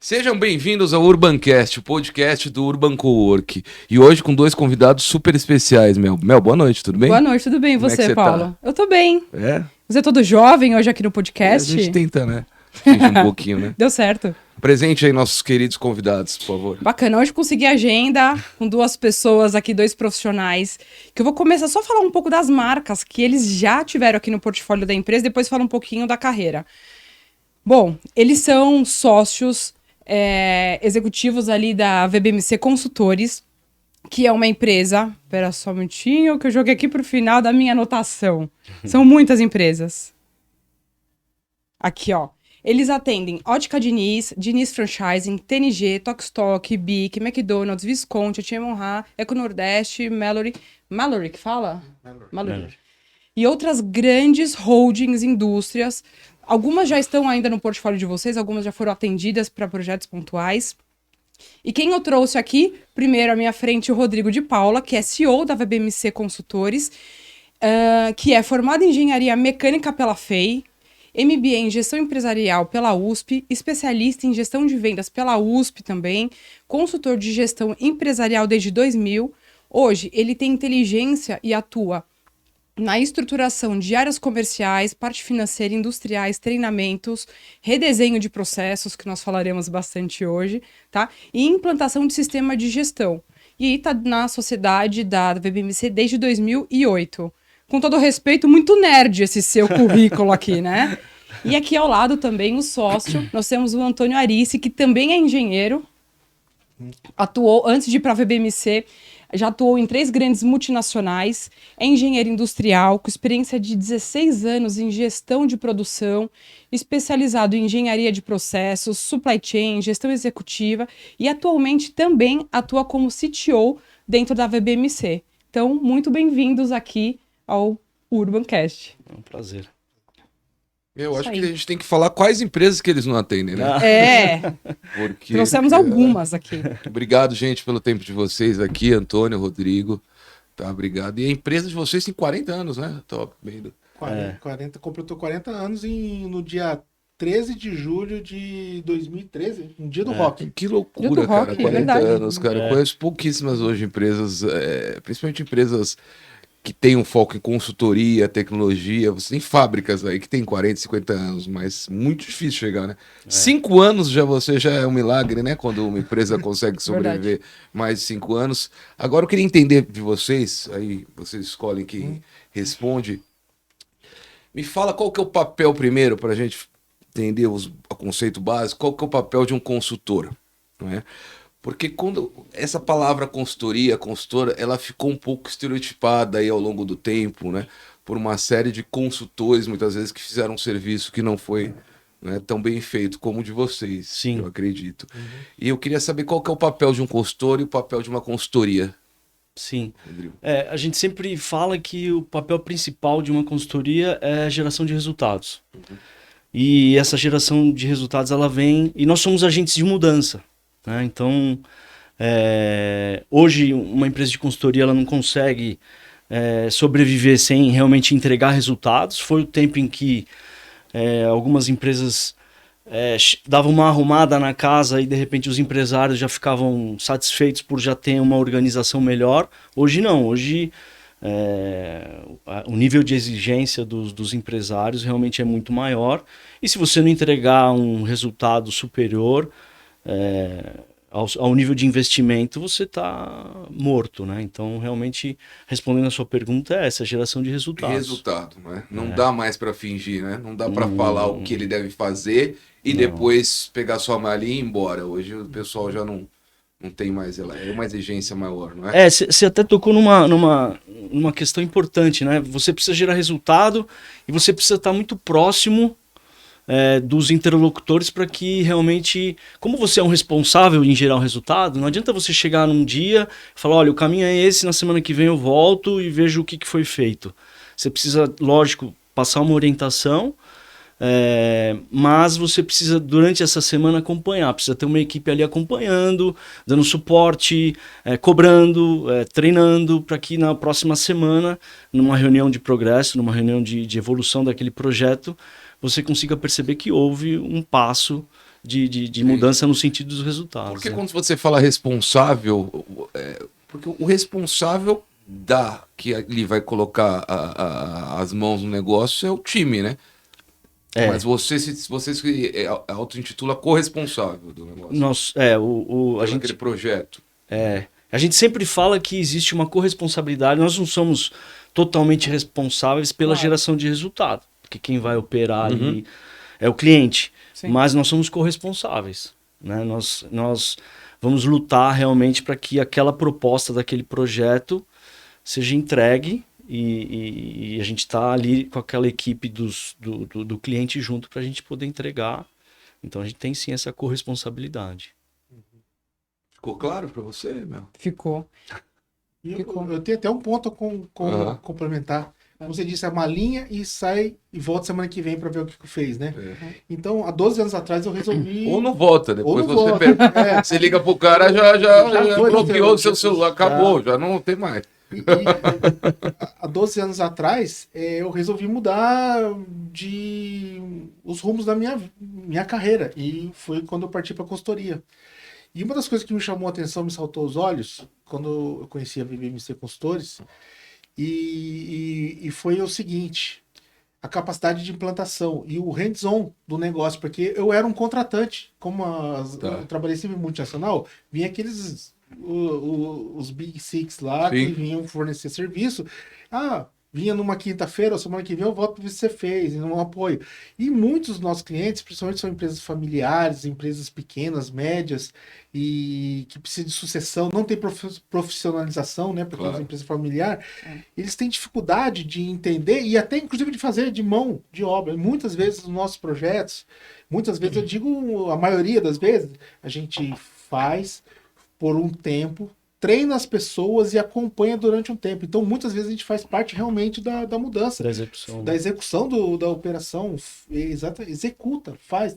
Sejam bem-vindos ao Urbancast, o podcast do Urban Cowork. E hoje com dois convidados super especiais, Mel. Mel, boa noite, tudo bem? Boa noite, tudo bem? E você, Paulo? Tá? Eu tô bem. É? Você é todo jovem hoje aqui no podcast? A gente tenta, né? Finge um pouquinho, né? Deu certo. Presente aí nossos queridos convidados, por favor. Bacana, hoje consegui agenda com duas pessoas aqui, dois profissionais, que eu vou começar só a falar um pouco das marcas que eles já tiveram aqui no portfólio da empresa, depois falar um pouquinho da carreira. Bom, eles são sócios executivos ali da VBMC Consultores, que é uma empresa... Espera só um minutinho, que eu joguei aqui pro final da minha anotação. São muitas empresas. Aqui, ó. Eles atendem Ótica Diniz, Diniz Franchising, TNG, Tokstok, BIC, McDonald's, Visconti, Tchemonra, Eco Nordeste, Mallory que fala? Mallory. E outras grandes holdings, indústrias. Algumas já estão ainda no portfólio de vocês, algumas já foram atendidas para projetos pontuais. E quem eu trouxe aqui, primeiro à minha frente, o Rodrigo de Paula, que é CEO da VBMC Consultores, que é formado em Engenharia Mecânica pela FEI, MBA em Gestão Empresarial pela USP, especialista em Gestão de Vendas pela USP também, consultor de Gestão Empresarial desde 2000. Hoje, ele tem inteligência e atua na estruturação de áreas comerciais, parte financeira, industriais, treinamentos, redesenho de processos, que nós falaremos bastante hoje, tá? E implantação de sistema de gestão. E está na sociedade da VBMC desde 2008. Com todo respeito, muito nerd esse seu currículo aqui, né? E aqui ao lado também o sócio, nós temos o Antônio Arice, que também é engenheiro, atuou, antes de ir para a VBMC, já atuou em 3 grandes multinacionais, é engenheiro industrial, com experiência de 16 anos em gestão de produção, especializado em engenharia de processos, supply chain, gestão executiva e atualmente também atua como CTO dentro da VBMC. Então, muito bem-vindos aqui ao Urbancast. É um prazer. Eu acho que a gente tem que falar quais empresas que eles não atendem, né? Porque, trouxemos algumas aqui. Obrigado, gente, pelo tempo de vocês aqui, Antônio, Rodrigo. Tá, obrigado. E a empresa de vocês tem 40 anos, né? Top, bem. 40, completou 40 anos no dia 13 de julho de 2013, no dia do rock. Que loucura, Dia do cara. rock, 40 anos, cara. Eu conheço pouquíssimas hoje empresas, principalmente empresas que tem um foco em consultoria, tecnologia. Você tem fábricas aí que tem 40, 50 anos, mas muito difícil chegar, né? 5 anos você já é um milagre, né? Quando uma empresa consegue sobreviver mais de 5 anos. Agora eu queria entender de vocês, aí vocês escolhem quem responde. Me fala qual que é o papel primeiro, para a gente entender o conceito básico, qual que é o papel de um consultor, não é? Porque quando essa palavra consultoria, consultora, ela ficou um pouco estereotipada aí ao longo do tempo, né? Por uma série de consultores, muitas vezes, que fizeram um serviço que não foi, né, tão bem feito como o de vocês. Sim. Eu acredito. E eu queria saber qual que é o papel de um consultor e o papel de uma consultoria. Sim. Rodrigo. A gente sempre fala que o papel principal de uma consultoria é a geração de resultados. E essa geração de resultados, ela vem... E nós somos agentes de mudança, né? Então, hoje, uma empresa de consultoria ela não consegue sobreviver sem realmente entregar resultados. Foi o tempo em que algumas empresas davam uma arrumada na casa e, de repente, os empresários já ficavam satisfeitos por já ter uma organização melhor. Hoje não. Hoje, o nível de exigência dos empresários realmente é muito maior. E se você não entregar um resultado superior... ao nível de investimento, você está morto, né? Então, realmente, respondendo a sua pergunta, é essa geração de resultados. Resultado, né? Não dá mais para fingir, né? Não dá para falar o que ele deve fazer e depois pegar sua malinha e ir embora. Hoje o pessoal já não tem mais, é uma exigência maior, não é? Você até tocou numa questão importante, né? Você precisa gerar resultado e você precisa estar muito próximo dos interlocutores para que realmente, como você é um responsável em gerar o resultado, não adianta você chegar num dia e falar, olha, o caminho é esse, na semana que vem eu volto e vejo o que foi feito. Você precisa, lógico, passar uma orientação, mas você precisa, durante essa semana, acompanhar, precisa ter uma equipe ali acompanhando, dando suporte, cobrando, treinando, para que na próxima semana, numa reunião de progresso, numa reunião de evolução daquele projeto, você consiga perceber que houve um passo de mudança no sentido dos resultados. Porque né? quando você fala responsável, porque o responsável que ele vai colocar as mãos no negócio é o time, né? Mas você se auto-intitula corresponsável do negócio. A gente, aquele projeto. a gente sempre fala que existe uma corresponsabilidade, nós não somos totalmente responsáveis pela geração de resultado, porque quem vai operar ali é o cliente, mas nós somos corresponsáveis, né? Nós vamos lutar realmente para que aquela proposta daquele projeto seja entregue e a gente está ali com aquela equipe do cliente junto para a gente poder entregar. Então a gente tem sim essa corresponsabilidade. Ficou claro para você, Mel? Ficou. Eu tenho até um ponto a complementar. Como você disse, é uma linha e sai e volta semana que vem para ver o que fez, né? Então, há 12 anos atrás eu resolvi... Ou não volta, depois não você volta. você liga pro cara, já foi, bloqueou o seu celular, acabou, já não tem mais. Há 12 anos atrás, eu resolvi mudar os rumos da minha carreira. E foi quando eu parti para a consultoria. E uma das coisas que me chamou a atenção, me saltou aos olhos, quando eu conheci a VBMC Consultores, e foi o seguinte: a capacidade de implantação e o hands-on do negócio, porque eu era um contratante, como eu trabalhei sempre em multinacional, vinha aqueles os Big Six lá que vinham fornecer serviço. Vinha numa quinta-feira, ou semana que vem eu volto para ver se você fez, e não apoio. E muitos dos nossos clientes, principalmente são empresas familiares, empresas pequenas, médias, e que precisam de sucessão, não tem profissionalização, né, porque é empresa familiar, eles têm dificuldade de entender e até inclusive de fazer de mão de obra. Muitas vezes os nossos projetos, eu digo a maioria das vezes, a gente faz por um tempo, treina as pessoas e acompanha durante um tempo. Então, muitas vezes a gente faz parte realmente da mudança. Da execução da operação. Executa, faz,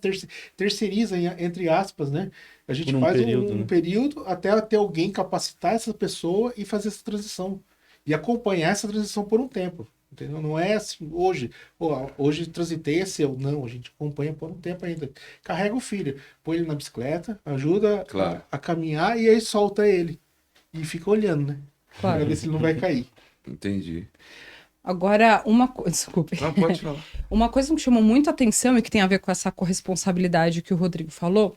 terceiriza, entre aspas, né? A gente faz um período até ter alguém capacitar essa pessoa e fazer essa transição. E acompanhar essa transição por um tempo. Entendeu? Não é assim, hoje transitei, é seu. Não, a gente acompanha por um tempo ainda. Carrega o filho, põe ele na bicicleta, ajuda a caminhar e aí solta ele. E fica olhando, né? Claro. Pra ver se ele não vai cair. Entendi. Agora, desculpe. Não, pode falar. Uma coisa que me chamou muito a atenção e que tem a ver com essa corresponsabilidade que o Rodrigo falou,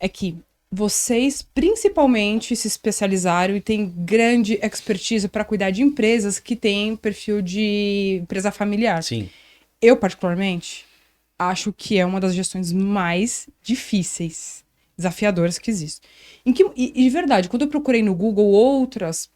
é que vocês principalmente se especializaram e têm grande expertise para cuidar de empresas que têm perfil de empresa familiar. Sim. Eu, particularmente, acho que é uma das gestões mais difíceis, desafiadoras que existe. E de verdade, quando eu procurei no Google outras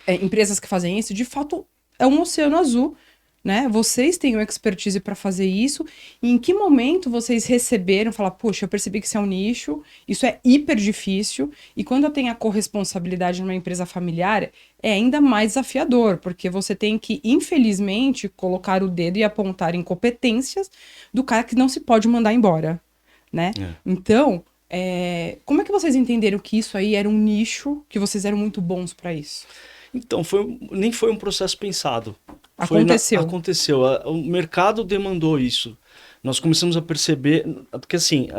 empresas que fazem isso, de fato é um oceano azul, né? Vocês têm uma expertise para fazer isso. E em que momento vocês receberam, falar, poxa, eu percebi que isso é um nicho, isso é hiper difícil, e quando eu tenho a corresponsabilidade numa empresa familiar, é ainda mais desafiador, porque você tem que, infelizmente, colocar o dedo e apontar incompetências do cara que não se pode mandar embora, né? Então, como é que vocês entenderam que isso aí era um nicho, que vocês eram muito bons para isso? Então, nem foi um processo pensado. Aconteceu. O mercado demandou isso. Nós começamos a perceber, porque assim,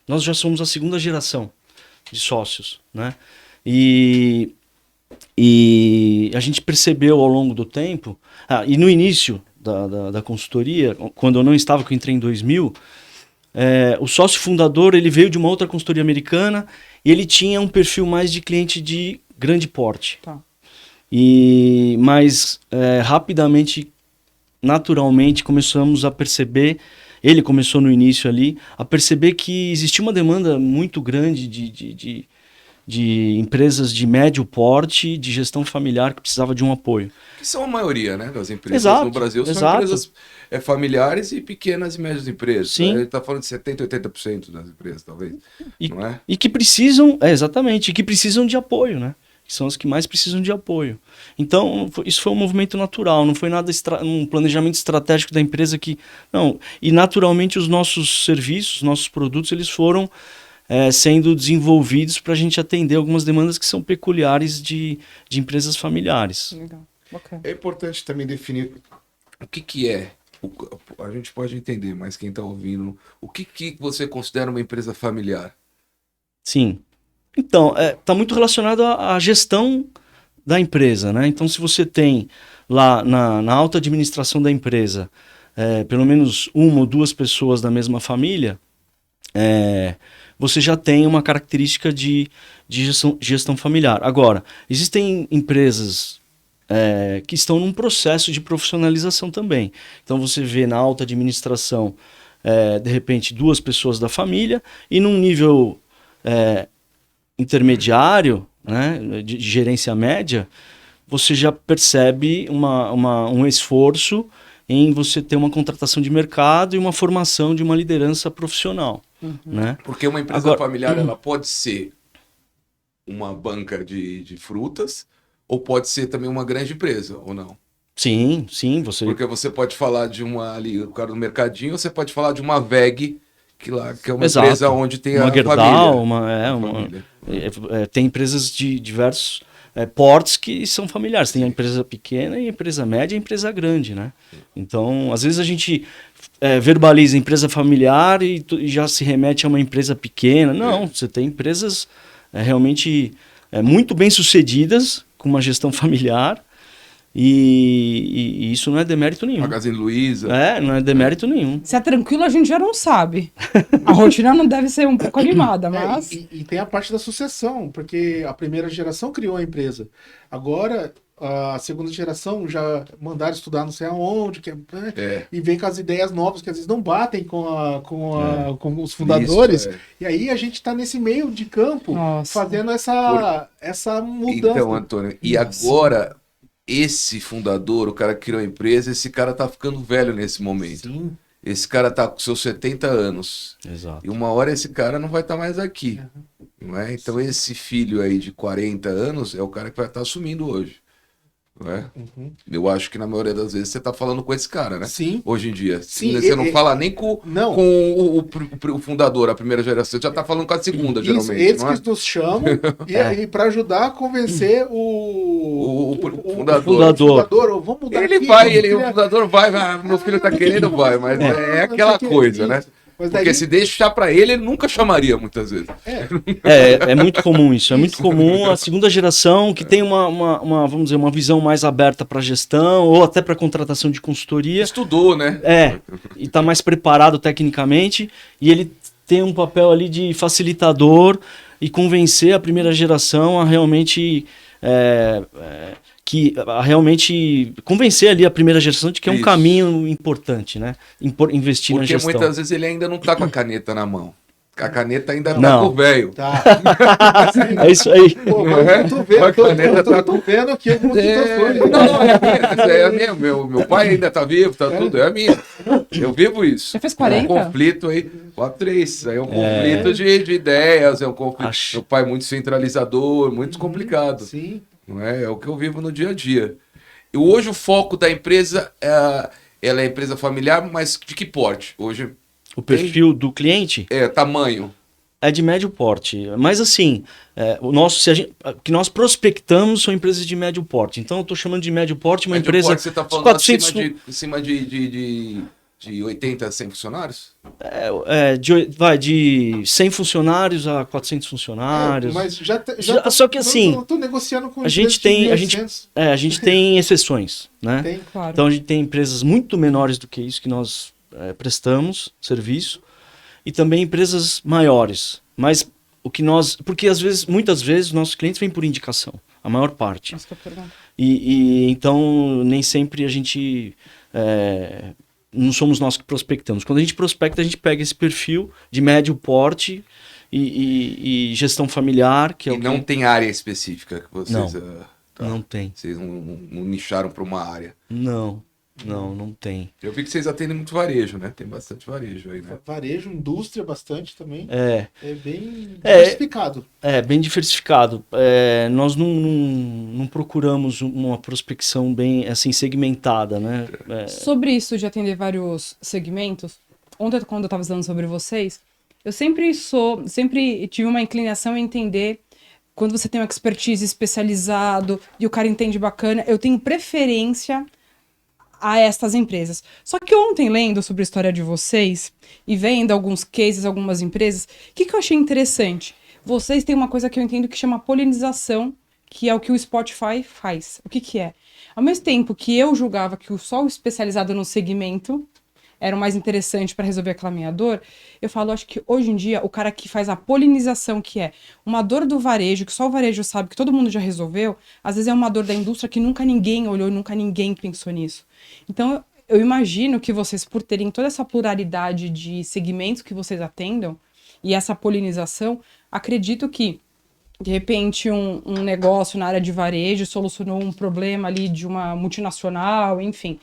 nós já somos a segunda geração de sócios, né? E a gente percebeu ao longo do tempo, e no início da consultoria, quando eu não estava, que eu entrei em 2000, o sócio fundador, ele veio de uma outra consultoria americana e ele tinha um perfil mais de cliente de grande porte. Tá. Mas rapidamente, naturalmente, começamos a perceber, ele começou no início ali, a perceber que existia uma demanda muito grande de empresas de médio porte, de gestão familiar, que precisava de um apoio. Que são a maioria, né, das empresas no Brasil, são empresas familiares e pequenas e médias empresas. Sim. A gente está falando de 70%, 80% das empresas, talvez. Não é? E que precisam, exatamente, que precisam de apoio, né? Que são as que mais precisam de apoio. Então, isso foi um movimento natural, não foi nada um planejamento estratégico da empresa que... Não, e naturalmente os nossos serviços, nossos produtos, eles foram sendo desenvolvidos para a gente atender algumas demandas que são peculiares de empresas familiares. Legal. Okay. É importante também definir O que é a gente pode entender, mas quem está ouvindo, o que você considera uma empresa familiar? Sim. Então, tá muito relacionado à gestão da empresa, né? Então, se você tem lá na alta administração da empresa pelo menos uma ou duas pessoas da mesma família, você já tem uma característica de gestão familiar. Agora, existem empresas que estão num processo de profissionalização também. Então, você vê na alta administração, de repente, duas pessoas da família e num nível intermediário, né, de gerência média, você já percebe um esforço em você ter uma contratação de mercado e uma formação de uma liderança profissional. Né? Porque uma empresa familiar ela pode ser uma banca de frutas ou pode ser também uma grande empresa, ou não? Sim. Porque você pode falar de o cara do mercadinho, você pode falar de uma VEG, que é uma empresa onde tem uma a Gerdau, família. Tem empresas de diversos portes que são familiares. Tem a empresa pequena e a empresa média e a empresa grande, né? Então, às vezes a gente verbaliza empresa familiar e já se remete a uma empresa pequena. Não, você tem empresas realmente muito bem sucedidas, com uma gestão familiar, e isso não é demérito nenhum. Magazine Luiza. Não é demérito nenhum. Se é tranquilo, a gente já não sabe. A rotina não deve ser um pouco animada, mas... E tem a parte da sucessão, porque a primeira geração criou a empresa. Agora, a segunda geração já mandaram estudar não sei aonde, e vem com as ideias novas que às vezes não batem com os fundadores. Isso, E aí a gente está nesse meio de campo fazendo essa mudança. Então, Antônio, e agora... Esse fundador, o cara que criou a empresa, esse cara tá ficando velho nesse momento. Sim. Esse cara tá com seus 70 anos. Exato. E uma hora esse cara não vai estar mais aqui. Não é? Então esse filho aí de 40 anos é o cara que vai estar assumindo hoje. Não é? Eu acho que na maioria das vezes você tá falando com esse cara, né? Sim. Hoje em dia. Sim, Você não fala nem com o fundador, a primeira geração. Você já tá falando com a segunda, geralmente. Eles não é? que nos chamam e para ajudar a convencer o fundador. Vamos mudar o fundador vai, meu filho tá querendo, vai, mas é aquela coisa, né? Mas porque se deixar para ele nunca chamaria muitas vezes. É muito comum isso. É muito comum a segunda geração que tem vamos dizer, uma visão mais aberta para gestão ou até para contratação de consultoria. Estudou, né? E está mais preparado tecnicamente e ele tem um papel ali de facilitador e convencer a primeira geração a realmente realmente convencer ali a primeira geração de que é um caminho importante, né? Investir na gestão. Porque muitas vezes ele ainda não tá com a caneta na mão. A caneta ainda tá com o velho. Tá. É isso aí. Pô, eu tô vendo aqui. É a minha. Meu pai ainda tá vivo, tá tudo. É a minha. Eu vivo isso. Você fez 40? É um conflito aí. 4-3. É um conflito de ideias. É um conflito. Meu pai é muito centralizador, muito complicado. Sim. Não é o que eu vivo no dia a dia. E hoje o foco da empresa ela é empresa familiar, mas de que porte? Hoje o perfil do cliente tamanho é de médio porte, mas assim o que nós prospectamos são empresas de médio porte. Então eu estou chamando de médio porte uma empresa porte, você tá falando 400 acima de 80 a 100 funcionários? De 100 funcionários a 400 funcionários. Mas só que assim, eu tô negociando com a gente tem exceções, né? Tem, claro. Então a gente tem empresas muito menores do que isso que nós prestamos serviço e também empresas maiores. Mas porque muitas vezes nossos clientes vêm por indicação, a maior parte. E então nem sempre a gente não somos nós que prospectamos. Quando a gente prospecta, a gente pega esse perfil de médio porte e gestão familiar. Não tem área específica que vocês... Não tem. Vocês não nicharam para uma área? Não tem. Eu vi que vocês atendem muito varejo, né? Tem bastante varejo aí, né? Varejo, indústria bastante também. É bem diversificado. Bem diversificado. Nós não procuramos uma prospecção bem assim segmentada, né? Sobre isso de atender vários segmentos, ontem quando eu estava falando sobre vocês, eu sempre tive uma inclinação em entender quando você tem uma expertise especializado e o cara entende bacana, eu tenho preferência a estas empresas. Só que ontem, lendo sobre a história de vocês e vendo alguns cases, algumas empresas, o que eu achei interessante? Vocês têm uma coisa que eu entendo que chama polinização, que é o que o Spotify faz. O que é? Ao mesmo tempo que eu julgava que só o especializado no segmento era o mais interessante para resolver aquela minha dor, eu falo, acho que hoje em dia o cara que faz a polinização, que é uma dor do varejo, que só o varejo sabe, que todo mundo já resolveu, às vezes é uma dor da indústria que nunca ninguém olhou, nunca ninguém pensou nisso. Então, eu imagino que vocês, por terem toda essa pluralidade de segmentos que vocês atendam, e essa polinização, acredito que, de repente, um negócio na área de varejo solucionou um problema ali de uma multinacional, enfim.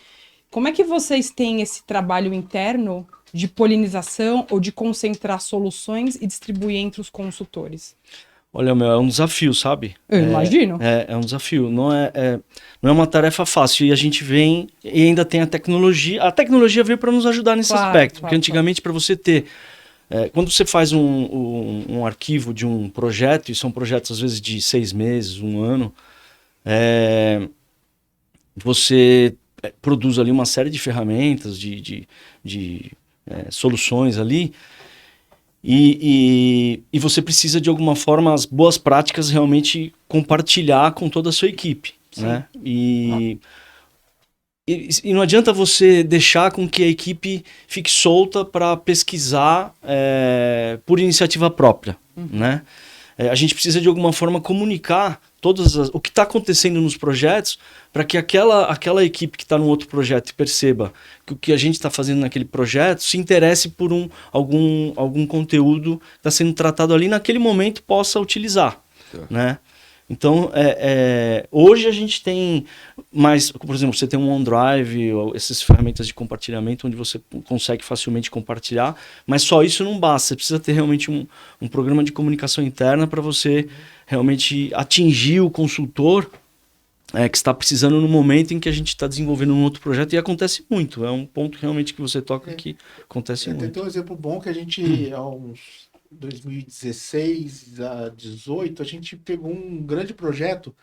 Como é que vocês têm esse trabalho interno de polinização ou de concentrar soluções e distribuir entre os consultores? Olha, meu, é um desafio, sabe? Eu imagino. É um desafio, não é uma tarefa fácil. E a gente vem e ainda tem a tecnologia. A tecnologia veio para nos ajudar nesse aspecto, porque antigamente para você ter... quando você faz um arquivo de um projeto, e são projetos às vezes de 6 meses, 1 ano, você produz ali uma série de ferramentas, de soluções ali, e você precisa de alguma forma as boas práticas realmente compartilhar com toda a sua equipe, né? E não adianta você deixar com que a equipe fique solta para pesquisar por iniciativa própria, né? A gente precisa de alguma forma comunicar o que está acontecendo nos projetos para que aquela equipe que está num outro projeto perceba que o que a gente está fazendo naquele projeto se interesse por algum conteúdo que está sendo tratado ali naquele momento possa utilizar, né? Então, hoje a gente tem mais, por exemplo, você tem um OneDrive, essas ferramentas de compartilhamento onde você consegue facilmente compartilhar, mas só isso não basta, você precisa ter realmente um programa de comunicação interna para você realmente atingir o consultor que está precisando no momento em que a gente está desenvolvendo um outro projeto, e acontece muito, é um ponto realmente que você toca que acontece muito. Tem um exemplo bom que a gente, há uns 2016 a 2018, a gente pegou um grande projeto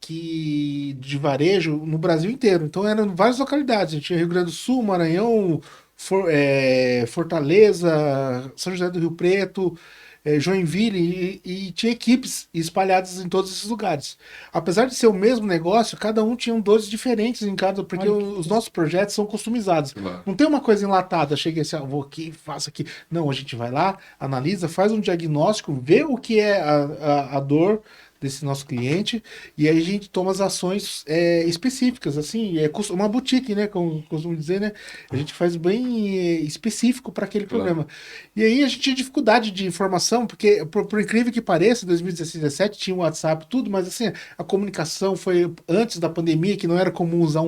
de varejo no Brasil inteiro. Então eram várias localidades. A gente tinha Rio Grande do Sul, Maranhão, Fortaleza, São José do Rio Preto, Joinville, e tinha equipes espalhadas em todos esses lugares. Apesar de ser o mesmo negócio, cada um tinha dores diferentes em cada, porque os nossos projetos são customizados. Não tem uma coisa enlatada, chega assim, vou aqui, faço aqui. Não, a gente vai lá, analisa, faz um diagnóstico, vê o que é a dor desse nosso cliente, e aí a gente toma as ações específicas, assim, uma boutique, né, como costumo dizer, né, a gente faz bem específico para aquele problema. E aí a gente tinha dificuldade de informação, porque, por incrível que pareça, em 2016, 2017 tinha o WhatsApp, tudo, mas assim, a comunicação foi antes da pandemia, que não era comum usar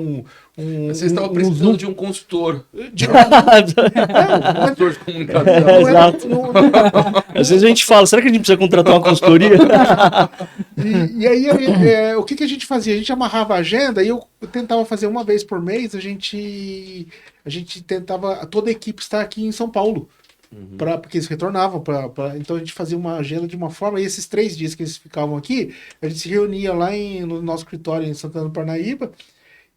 Vocês estavam precisando de um consultor. Consultor de comunicação. Exato. Às vezes a gente fala, será que a gente precisa contratar uma consultoria? E aí, o que a gente fazia? A gente amarrava a agenda e eu tentava fazer uma vez por mês, a gente tentava, toda a equipe estar aqui em São Paulo, porque eles retornavam, então a gente fazia uma agenda de uma forma, e esses 3 dias que eles ficavam aqui, a gente se reunia lá no nosso escritório em Santana do Parnaíba,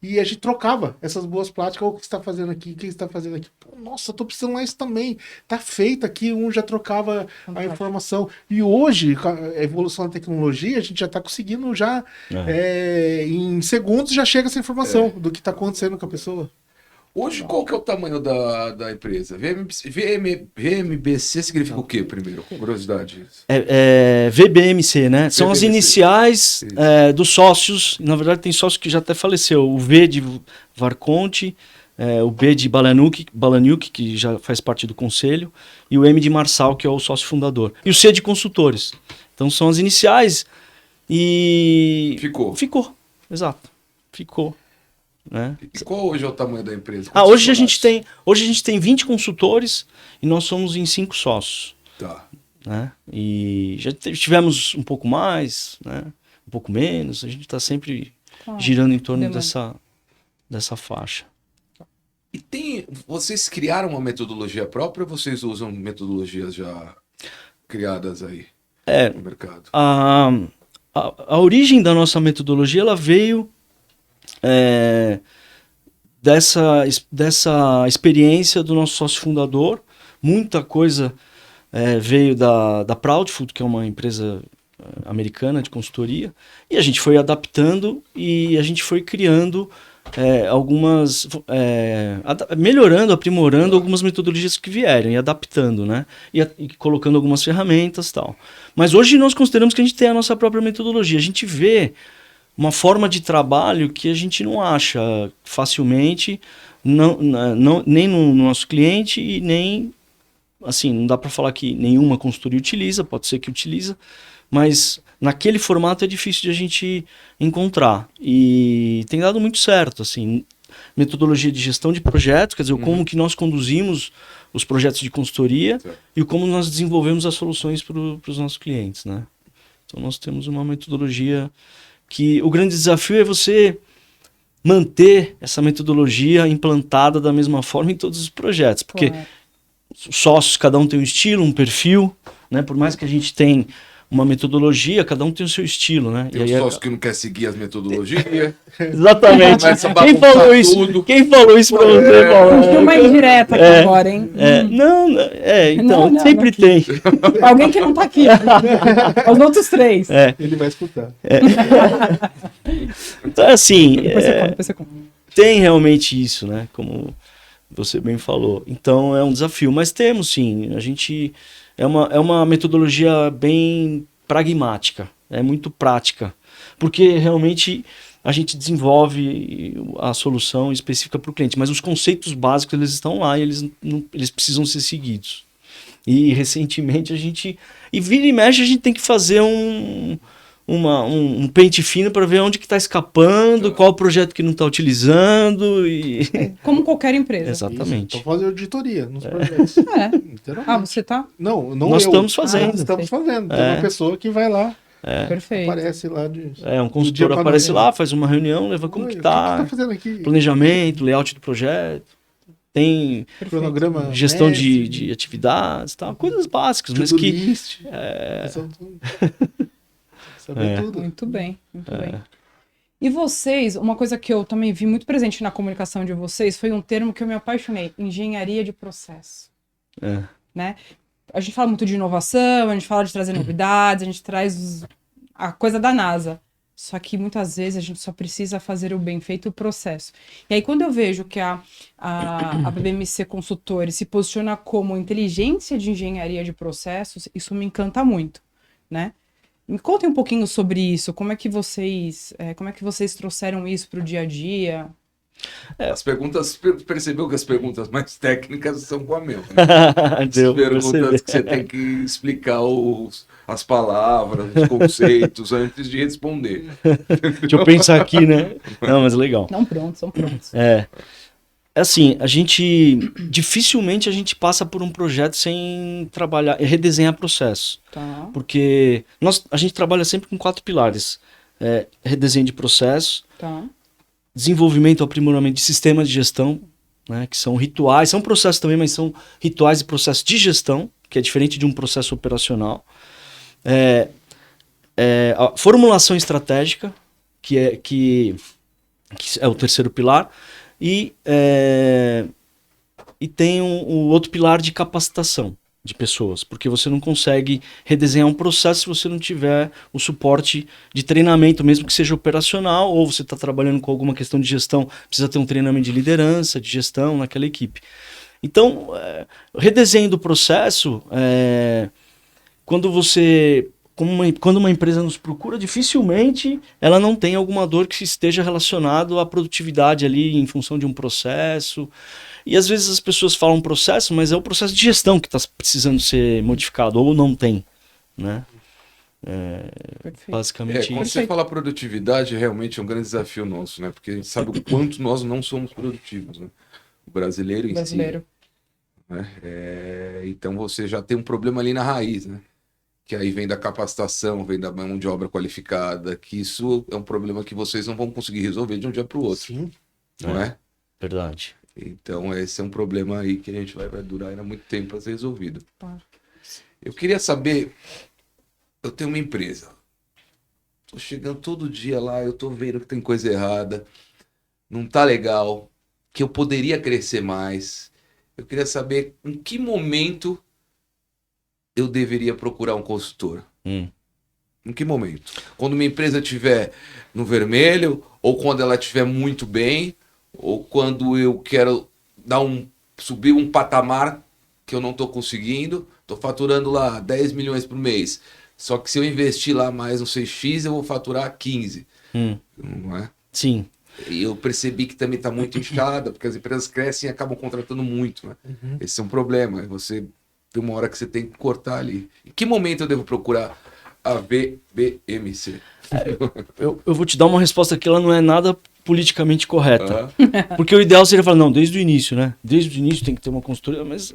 e a gente trocava essas boas práticas. O que você está fazendo aqui? O que você está fazendo aqui? Pô, nossa, eu tô precisando lá isso também. Tá feito aqui, um já trocava a informação. E hoje, com a evolução da tecnologia, a gente já está conseguindo em segundos já chega essa informação do que está acontecendo com a pessoa. Hoje, qual que é o tamanho da empresa? VMBC significa o quê, primeiro? Com curiosidade. VBMC, né? São as iniciais dos sócios. Na verdade, tem sócio que já até faleceu. O V de Varconte, o B de Balaniuk, que já faz parte do conselho, e o M de Marçal, que é o sócio fundador. E o C de consultores. Então, são as iniciais e... Ficou, exato. Ficou. Né? E qual hoje é o tamanho da empresa? Hoje a gente tem 20 consultores e nós somos em 5 sócios. Tá. Né? E já tivemos um pouco mais, né? Um pouco menos. A gente está sempre girando em torno dessa faixa. E vocês criaram uma metodologia própria ou vocês usam metodologias já criadas aí no mercado? A origem da nossa metodologia ela veio dessa experiência do nosso sócio fundador. Muita coisa veio da Proudfood, que é uma empresa americana de consultoria, e a gente foi adaptando e a gente foi criando melhorando, aprimorando algumas metodologias que vieram e adaptando, né? E colocando algumas ferramentas e tal. Mas hoje nós consideramos que a gente tem a nossa própria metodologia. A gente vê uma forma de trabalho que a gente não acha facilmente, nem no nosso cliente e nem, assim, não dá para falar que nenhuma consultoria utiliza, pode ser que utiliza, mas naquele formato é difícil de a gente encontrar. E tem dado muito certo, assim, metodologia de gestão de projetos, quer dizer, como que nós conduzimos os projetos de consultoria e como nós desenvolvemos as soluções para os nossos clientes, né? Então nós temos uma metodologia que o grande desafio é você manter essa metodologia implantada da mesma forma em todos os projetos, porque os sócios, cada um tem um estilo, um perfil, né? Por mais que a gente tenha uma metodologia, cada um tem o seu estilo, né? Tem um sócio que não quer seguir as metodologias. Exatamente. Quem falou isso pra você, Paulo? Tem uma indireta aqui agora, hein? Então, sempre tem. Alguém que não tá aqui. Os outros 3. Ele vai escutar. Então, assim, Depois você conta. tem realmente isso, né? Como você bem falou. Então, é um desafio. Mas temos, sim. A gente... É uma metodologia bem pragmática, é muito prática, porque realmente a gente desenvolve a solução específica para o cliente, mas os conceitos básicos eles estão lá e eles precisam ser seguidos. E recentemente vira e mexe a gente tem que fazer um pente fino para ver onde que está escapando, qual o projeto que não está utilizando. Como qualquer empresa. Exatamente. Então fazer auditoria nos projetos. Você tá? Não nós estamos fazendo. Nós estamos fazendo. Tem uma pessoa que vai lá, Perfeito. aparece lá. Um consultor aparece lá, faz uma reunião, leva como que tá, o que tá fazendo aqui? planejamento, layout do projeto. Tem Cronograma, gestão de atividades, tal, coisas básicas, mas que list. Saber tudo. Muito bem, muito bem. E vocês, uma coisa que eu também vi muito presente na comunicação de vocês foi um termo que eu me apaixonei, engenharia de processo. Né? A gente fala muito de inovação, a gente fala de trazer novidades, a gente traz a coisa da NASA. Só que muitas vezes a gente só precisa fazer o bem feito o processo. E aí quando eu vejo que a BBMC Consultores se posiciona como inteligência de engenharia de processos, isso me encanta muito, né? Me contem um pouquinho sobre isso, como é que vocês trouxeram isso para o dia a dia? As perguntas, percebeu que as perguntas mais técnicas são com a mesma. As perguntas que você tem que explicar as palavras, os conceitos antes de responder. Deixa eu pensar aqui, né? Não, mas legal. Não, prontos, são prontos. Assim, dificilmente a gente passa por um projeto sem trabalhar, redesenhar processo. Tá. Porque a gente trabalha sempre com 4 pilares. Redesenho de processo, desenvolvimento e aprimoramento de sistemas de gestão, né, que são rituais, são processos também, mas são rituais e processos de gestão, que é diferente de um processo operacional. A formulação estratégica, que é o terceiro pilar. E tem o outro pilar de capacitação de pessoas, porque você não consegue redesenhar um processo se você não tiver o suporte de treinamento, mesmo que seja operacional, ou você está trabalhando com alguma questão de gestão, precisa ter um treinamento de liderança, de gestão naquela equipe. Então, o redesenho do processo, quando uma empresa nos procura, dificilmente ela não tem alguma dor que esteja relacionado à produtividade ali em função de um processo. E às vezes as pessoas falam processo, mas é o processo de gestão que está precisando ser modificado, ou não tem, né? Basicamente quando você fala produtividade, realmente é um grande desafio nosso, né? Porque a gente sabe o quanto nós não somos produtivos, né? O brasileiro em si. Né? Então você já tem um problema ali na raiz, né? Que aí vem da capacitação, vem da mão de obra qualificada, que isso é um problema que vocês não vão conseguir resolver de um dia para o outro. Sim. Não é? Verdade. Então esse é um problema aí que a gente vai durar ainda muito tempo para ser resolvido. Eu queria saber, eu tenho uma empresa, tô chegando todo dia lá, eu tô vendo que tem coisa errada, não tá legal, que eu poderia crescer mais. Eu queria saber em que momento eu deveria procurar um consultor. Em que momento? Quando minha empresa estiver no vermelho, ou quando ela estiver muito bem, ou quando eu quero subir um patamar que eu não estou conseguindo, estou faturando lá 10 milhões por mês. Só que se eu investir lá mais um 6x, eu vou faturar 15. Não é? Sim. E eu percebi que também está muito inchada, porque as empresas crescem e acabam contratando muito. Né? Esse é um problema. Você tem uma hora que você tem que cortar ali. Em que momento eu devo procurar a VBMC? Eu vou te dar uma resposta que ela não é nada politicamente correta. Porque o ideal seria falar, não, desde o início, né? Desde o início tem que ter uma consultoria, mas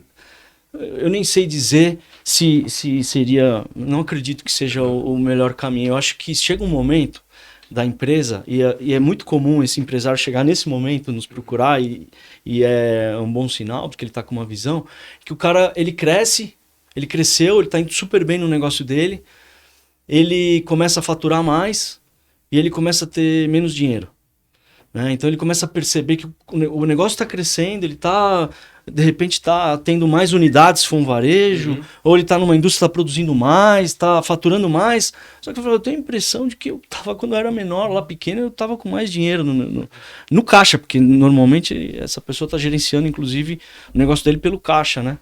eu nem sei dizer se seria... Não acredito que seja o melhor caminho. Eu acho que chega um momento da empresa, e é muito comum esse empresário chegar nesse momento, nos procurar, e é um bom sinal, porque ele está com uma visão, que o cara, ele cresceu, ele está indo super bem no negócio dele, ele começa a faturar mais, e ele começa a ter menos dinheiro. Né? Então ele começa a perceber que o negócio está crescendo, ele está, de repente, está tendo mais unidades, se for um varejo, ou ele está numa indústria, está produzindo mais, está faturando mais. Só que eu tenho a impressão de que quando eu era menor, lá pequeno, eu estava com mais dinheiro no caixa, porque normalmente essa pessoa está gerenciando, inclusive, o negócio dele pelo caixa, né?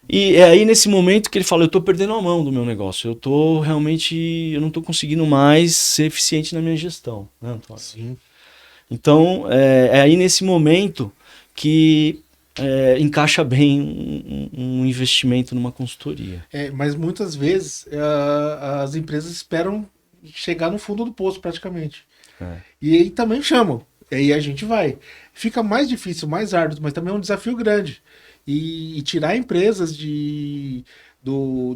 E é aí nesse momento que ele fala, eu estou perdendo a mão do meu negócio, eu não estou conseguindo mais ser eficiente na minha gestão, né, Antônio? Sim. Então, é aí nesse momento que encaixa bem um investimento numa consultoria. Mas muitas vezes as empresas esperam chegar no fundo do poço praticamente. E aí também chamam. E aí a gente vai. Fica mais difícil, mais árduo, mas também é um desafio grande. E tirar empresas de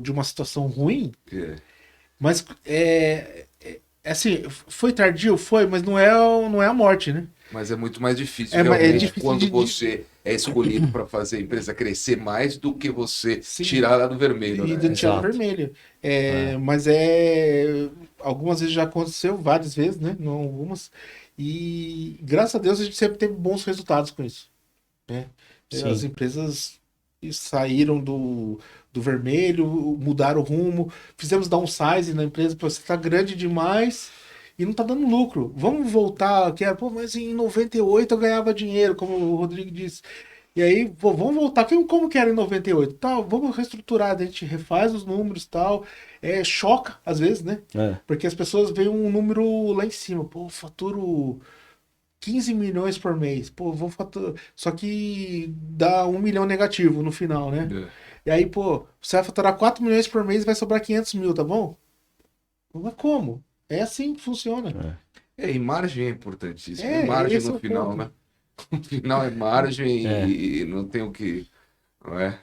uma situação ruim, mas assim, foi tardio? Foi, mas não é a morte, né? Mas é muito mais difícil, difícil quando você é escolhido para fazer a empresa crescer mais do que você tirar ela do vermelho. E né? tirar do vermelho. Mas algumas vezes já aconteceu, várias vezes, né? Não algumas. E graças a Deus a gente sempre teve bons resultados com isso. Né? As empresas saíram do vermelho, mudaram o rumo, fizemos downsize na empresa, porque você está grande demais e não está dando lucro. Vamos voltar, mas em 98 eu ganhava dinheiro, como o Rodrigo disse. E aí, vamos voltar, como que era em 98? Tá, vamos reestruturar, a gente refaz os números e tal. Choca, às vezes, né? Porque as pessoas veem um número lá em cima. Faturo 15 milhões por mês. Vou faturar. Só que dá 1 milhão negativo no final, né? E aí, você vai faturar 4 milhões por mês e vai sobrar 500 mil, tá bom? Mas como? É assim que funciona. E margem é importantíssimo. Margem no final, né? No final é margem e não tem o que... Não é?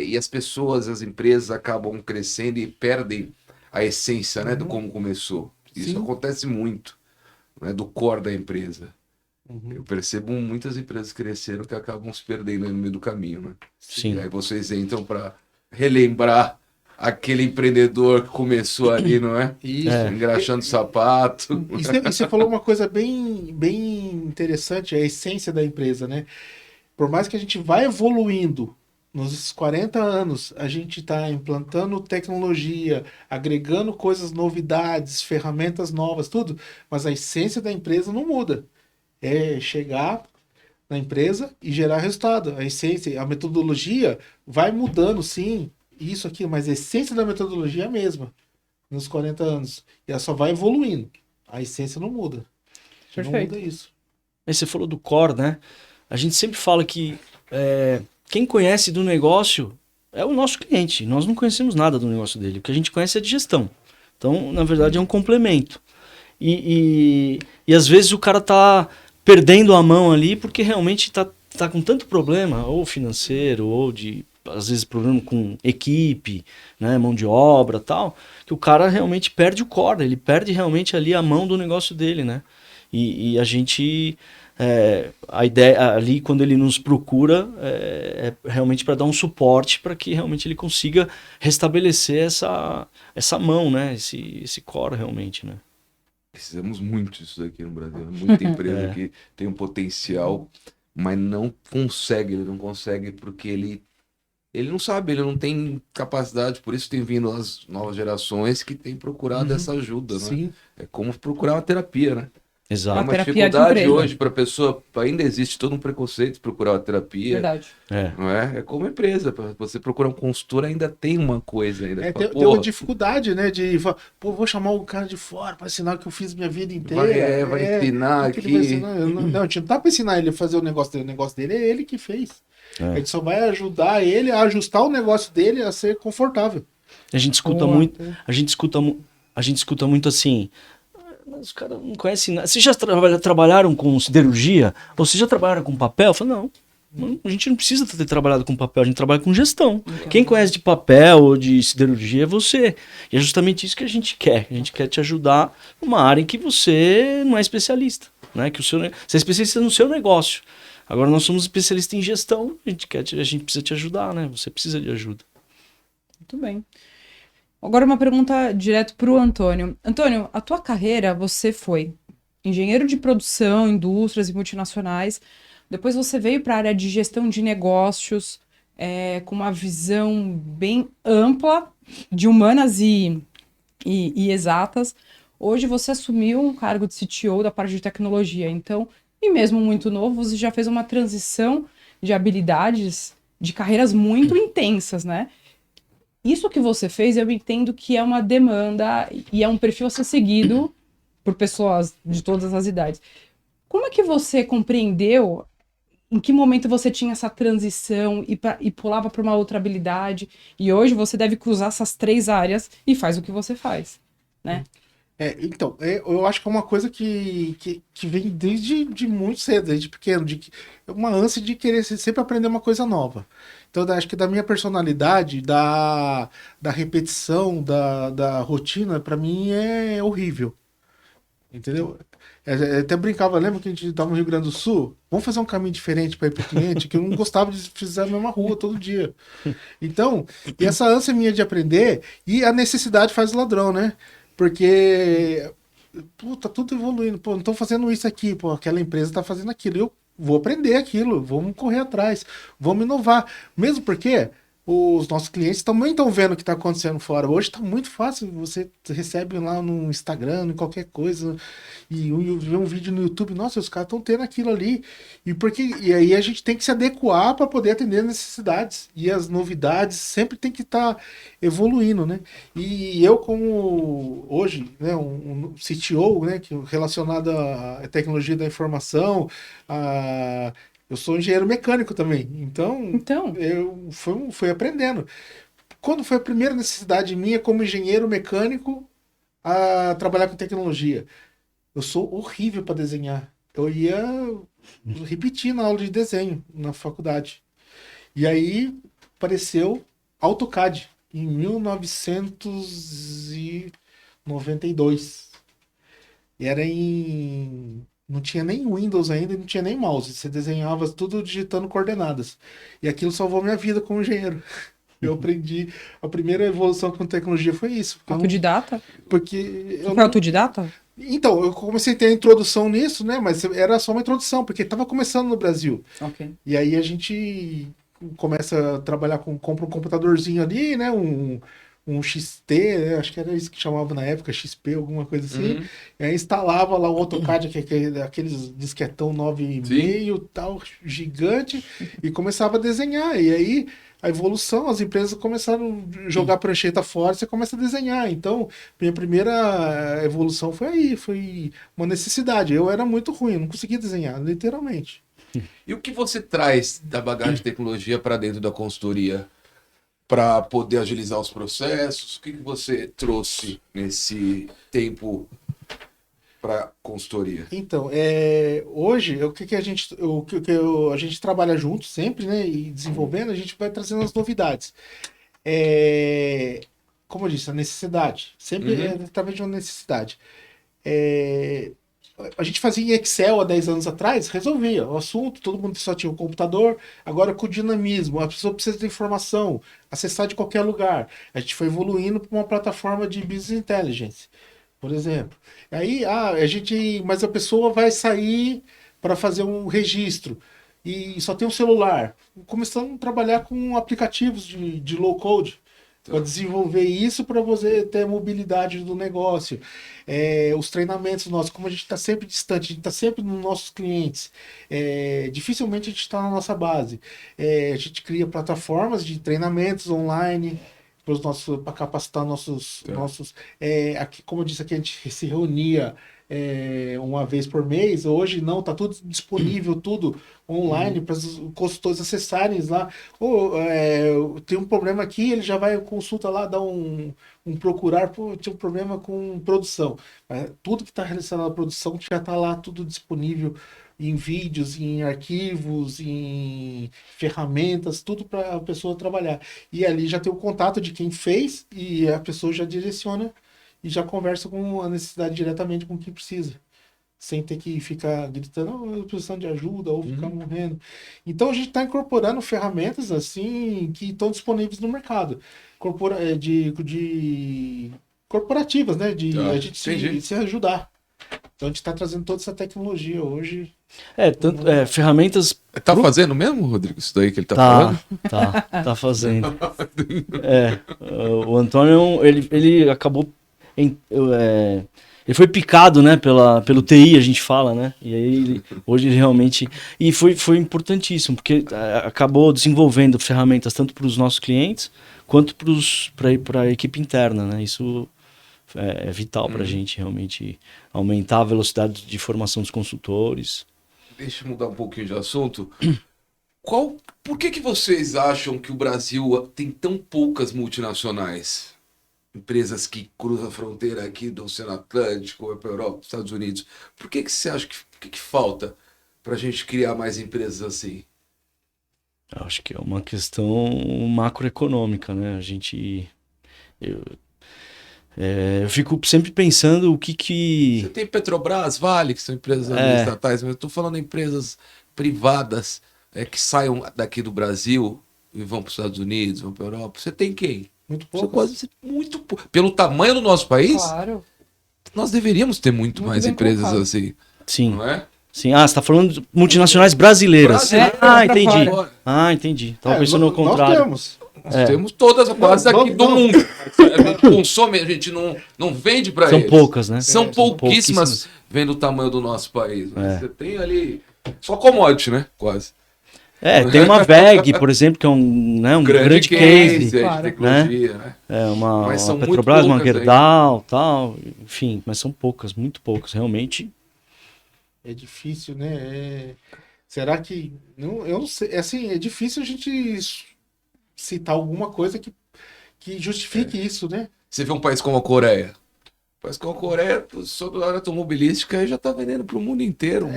E as pessoas, as empresas acabam crescendo e perdem a essência, né, do como começou. Isso acontece muito, né, do core da empresa. Eu percebo muitas empresas cresceram que acabam se perdendo no meio do caminho, né? Sim. E aí vocês entram para relembrar aquele empreendedor que começou ali, não é? Isso. Engraxando sapato. E você falou uma coisa bem, bem interessante, a essência da empresa, né? Por mais que a gente vá evoluindo, nos 40 anos, a gente está implantando tecnologia, agregando coisas, novidades, ferramentas novas, tudo, mas a essência da empresa não muda. É chegar na empresa e gerar resultado. A essência, a metodologia vai mudando, sim, isso aqui, mas a essência da metodologia é a mesma nos 40 anos. E ela só vai evoluindo. A essência não muda. Não muda isso. Aí você falou do core, né? A gente sempre fala que quem conhece do negócio é o nosso cliente. Nós não conhecemos nada do negócio dele. O que a gente conhece é de gestão. Então, na verdade, é um complemento. E às vezes o cara tá perdendo a mão ali porque realmente tá com tanto problema, ou financeiro, ou às vezes problema com equipe, né, mão de obra, tal, que o cara realmente perde o core, ele perde realmente ali a mão do negócio dele, né? E a gente, a ideia ali quando ele nos procura é realmente para dar um suporte para que realmente ele consiga restabelecer essa mão, né? Esse core realmente, né? Precisamos muito disso aqui no Brasil. Muita empresa que tem um potencial mas ele não consegue porque ele não sabe, ele não tem capacidade, por isso tem vindo as novas gerações que têm procurado essa ajuda, né? Sim. É como procurar uma terapia, né? É Exato. Uma uma terapia de dificuldade empresa. hoje para a pessoa, ainda existe todo um preconceito de procurar uma terapia, Verdade. É. não é? É como empresa, para você procurar um consultor ainda tem uma coisa ainda. É, Fala, tem uma porra, dificuldade, né? De falar, pô, vou chamar o cara de fora para ensinar o que eu fiz minha vida inteira. vai ensinar o que ele vai aqui. ensinar? Não, a gente não tá para ensinar ele a fazer o negócio dele é ele que fez. A gente só vai ajudar ele a ajustar o negócio dele a ser confortável. A gente escuta Boa. muito, a gente escuta muito assim, mas os caras não conhecem nada. Vocês já trabalharam com siderurgia? Ou vocês já trabalharam com papel? Eu falo, não, a gente não precisa ter trabalhado com papel, a gente trabalha com gestão. Quem conhece de papel ou de siderurgia é você. E é justamente isso que a gente quer. A gente quer te ajudar numa área em que você não é especialista, né? Que você é especialista no seu negócio. Agora nós somos especialistas em gestão, a gente precisa te ajudar, né? Você precisa de ajuda. Muito bem. Agora uma pergunta direto para o Antônio. Antônio, a tua carreira, você foi engenheiro de produção, indústrias e multinacionais. Depois você veio para a área de gestão de negócios, com uma visão bem ampla de humanas e exatas. Hoje você assumiu um cargo de CTO da parte de tecnologia. Então, e mesmo muito novo, você já fez uma transição de habilidades, de carreiras muito intensas, né? Isso que você fez, eu entendo que é uma demanda e é um perfil a ser seguido por pessoas de todas as idades. Como é que você compreendeu em que momento você tinha essa transição e pulava para uma outra habilidade? E hoje você deve cruzar essas 3 áreas e faz o que você faz, né? Então, eu acho que é uma coisa que vem desde muito cedo, desde pequeno, uma ânsia de querer sempre aprender uma coisa nova. Então, acho que da minha personalidade, da repetição, da rotina, para mim é horrível. Entendeu? Até brincava, lembra que a gente estava no Rio Grande do Sul? Vamos fazer um caminho diferente para ir para o cliente, que eu não gostava de fazer a mesma rua todo dia. Então, e essa ânsia minha de aprender, e a necessidade faz o ladrão, né? Porque, pô, tá tudo evoluindo, pô, não estão fazendo isso aqui, pô, aquela empresa tá fazendo aquilo, eu vou aprender aquilo, vamos correr atrás, vamos inovar. Mesmo porque os nossos clientes também estão vendo o que está acontecendo fora. Hoje está muito fácil, você recebe lá no Instagram, em qualquer coisa, e vê um vídeo no YouTube, nossa, os caras estão tendo aquilo ali. E aí a gente tem que se adequar para poder atender as necessidades. E as novidades sempre tem que estar evoluindo, né? E eu, como hoje, né, um CTO, né, relacionado à tecnologia da informação, eu sou engenheiro mecânico também, então eu fui aprendendo. Quando foi a primeira necessidade minha como engenheiro mecânico a trabalhar com tecnologia? Eu sou horrível para desenhar. Eu ia repetir na aula de desenho na faculdade. E aí apareceu AutoCAD em 1992. E era não tinha nem Windows ainda, não tinha nem mouse. Você desenhava tudo digitando coordenadas. E aquilo salvou minha vida como engenheiro. Eu aprendi. A primeira evolução com tecnologia foi isso. Autodidata? Porque Você foi autodidata? Então, eu comecei a ter a introdução nisso, né? Mas era só uma introdução, porque estava começando no Brasil. Ok. E aí a gente começa a trabalhar compra um computadorzinho ali, né? Um XT, né? Acho que era isso que chamava na época, XP, alguma coisa assim. E aí instalava lá o AutoCAD, aqueles disquetão 9,5, tal, gigante, e começava a desenhar. E aí a evolução, as empresas começaram a jogar prancheta fora, você começa a desenhar. Então, minha primeira evolução foi aí, foi uma necessidade. Eu era muito ruim, eu não conseguia desenhar, literalmente. E o que você traz da bagagem de tecnologia para dentro da consultoria para poder agilizar os processos? O que você trouxe nesse tempo para consultoria? Então, hoje, o que a gente trabalha junto sempre, né? E desenvolvendo, a gente vai trazendo as novidades. Como eu disse, a necessidade. Sempre é através de uma necessidade. A gente fazia em Excel há 10 anos atrás, resolvia o assunto, todo mundo só tinha um computador. Agora com o dinamismo, a pessoa precisa de informação, acessar de qualquer lugar. A gente foi evoluindo para uma plataforma de Business Intelligence, por exemplo. Aí, mas a pessoa vai sair para fazer um registro. e só tem um celular. Começamos a trabalhar com aplicativos de low code, para desenvolver isso para você ter mobilidade do negócio. Os treinamentos nossos, como a gente está sempre distante, a gente está sempre nos nossos clientes, dificilmente a gente está na nossa base. A gente cria plataformas de treinamentos online para capacitar nossos. Aqui, como eu disse aqui, a gente se reunia uma vez por mês. Hoje não, está tudo disponível, tudo online para os consultores acessarem lá. Tem um problema aqui, ele já vai consulta lá, dá um procurar, tinha um problema com produção. Tudo que está relacionado à produção já está lá, tudo disponível em vídeos, em arquivos, em ferramentas, tudo para a pessoa trabalhar. E ali já tem o contato de quem fez e a pessoa já direciona e já conversa com a necessidade diretamente com o que precisa. Sem ter que ficar gritando, eu precisando de ajuda, ou ficar morrendo. Então a gente está incorporando ferramentas assim que estão disponíveis no mercado. Corporativas, né? A gente se ajudar. Então a gente está trazendo toda essa tecnologia hoje. Ferramentas. Tá fazendo mesmo, Rodrigo? Isso daí que ele tá falando? Tá fazendo. O Antônio, ele acabou. Ele foi picado, né, pelo TI, a gente fala, né? E aí, hoje ele realmente... E foi importantíssimo, porque acabou desenvolvendo ferramentas tanto para os nossos clientes, quanto para a equipe interna, né? Isso é vital para a gente, realmente, aumentar a velocidade de formação dos consultores. Deixa eu mudar um pouquinho de assunto. Por que vocês acham que o Brasil tem tão poucas multinacionais? Empresas que cruzam a fronteira aqui do Oceano Atlântico, ou para a Europa, Estados Unidos. Por que você acha que falta para a gente criar mais empresas assim? Acho que é uma questão macroeconômica, né? Eu fico sempre pensando o que... Você tem Petrobras, Vale, que são empresas estatais, mas eu estou falando de empresas privadas que saiam daqui do Brasil e vão para os Estados Unidos, vão para a Europa. Você tem quem? Muito pouco. Muito pouco. Pelo tamanho do nosso país, Claro. nós deveríamos ter muito mais bem empresas colocado. assim. Sim. Não é? Sim. Você está falando de multinacionais brasileiras. Entendi. Fora. Entendi. Tava pensando ao contrário. Nós temos todas quase aqui do mundo. A gente consome, a gente não vende para eles. São poucas, né? São pouquíssimas vendo o tamanho do nosso país. Você tem ali só commodity, né? Quase. Tem uma VEG, por exemplo, que é um grande case. De tecnologia, né? Uma Mas são Petrobras, muito uma poucas Gerdau, tal, enfim, mas são poucas, muito poucas, realmente. É difícil, né? Será que... eu não sei. Assim, é difícil a gente citar alguma coisa que justifique isso, né? Você vê um país como a Coreia. Um país como a Coreia, sobre a área automobilística, já está vendendo para o mundo inteiro.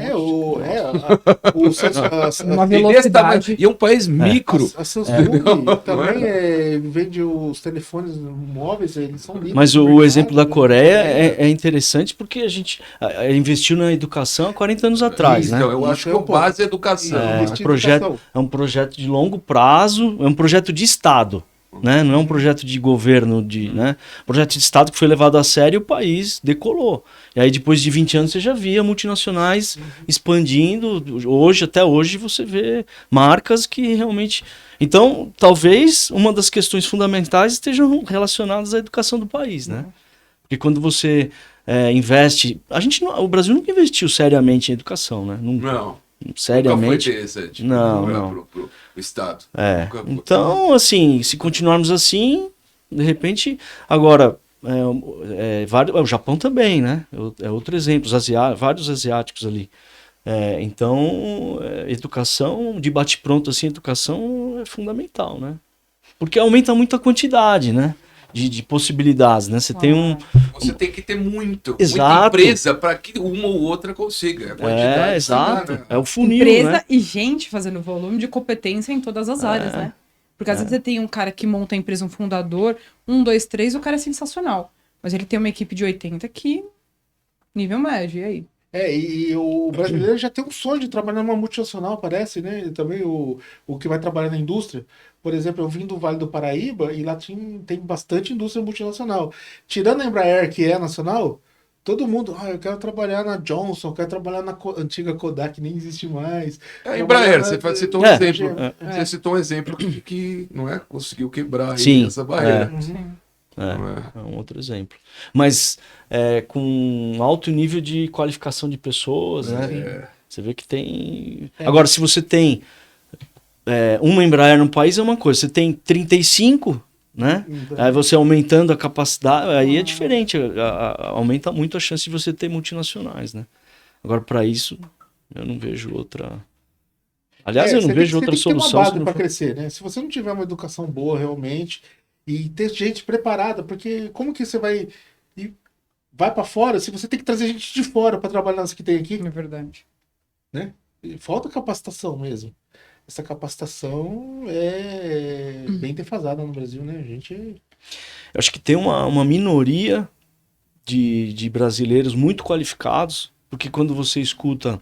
Uma velocidade. E é um país micro. A Samsung também vende os telefones móveis, eles são livres. Mas o exemplo da Coreia é interessante porque a gente investiu na educação há 40 anos atrás, né? Então, eu acho que a base é a educação. É um projeto de longo prazo, é um projeto de Estado. Né? Não é um projeto de governo, né? Projeto de Estado que foi levado a sério e o país decolou. E aí depois de 20 anos você já via multinacionais expandindo. Até hoje você vê marcas que realmente... Então, talvez uma das questões fundamentais estejam relacionadas à educação do país, né? Porque quando você investe... O Brasil nunca investiu seriamente em educação, né? Não. Seriamente. Nunca foi interessante. Não. Pro Estado. Então, assim, se continuarmos assim, de repente... Agora, o Japão também, né? É outro exemplo. Vários asiáticos ali. Então, educação, de bate-pronto, assim, educação é fundamental, né? Porque aumenta muito a quantidade, né? De possibilidades, né? Você tem Você tem que ter muita Exato. empresa para que uma ou outra consiga. Exato. É o funil, empresa, né? e gente fazendo volume de competência em todas as áreas, né? Porque às vezes você tem um cara que monta a empresa, um fundador, 1, 2, 3, o cara é sensacional. Mas ele tem uma equipe de 80 que... nível médio, e aí? E o brasileiro já tem um sonho de trabalhar numa multinacional, parece, né? Também o que vai trabalhar na indústria. Por exemplo, eu vim do Vale do Paraíba e lá tem bastante indústria multinacional. Tirando a Embraer, que é nacional, Todo mundo, eu quero trabalhar na Johnson, eu quero trabalhar na antiga Kodak, que nem existe mais. Embraer, você citou um exemplo. Você citou um exemplo que não é, conseguiu quebrar aí essa barreira. É um outro exemplo. Mas com alto nível de qualificação de pessoas, né? Você vê que tem... Agora, se você tem uma Embraer no país é uma coisa, você tem 35... né? Aí você aumentando a capacidade, aí é diferente, aumenta muito a chance de você ter multinacionais, né? Agora, para isso, eu não vejo outra... Aliás, eu não vejo outra solução. Você tem que ter uma base para crescer, né? Se você não tiver uma educação boa realmente e ter gente preparada, porque como que você vai para fora se você tem que trazer gente de fora para trabalhar nas que tem aqui? É verdade. Né? E falta capacitação mesmo. Essa capacitação é bem defasada no Brasil, né? Eu acho que tem uma minoria de brasileiros muito qualificados, porque quando você escuta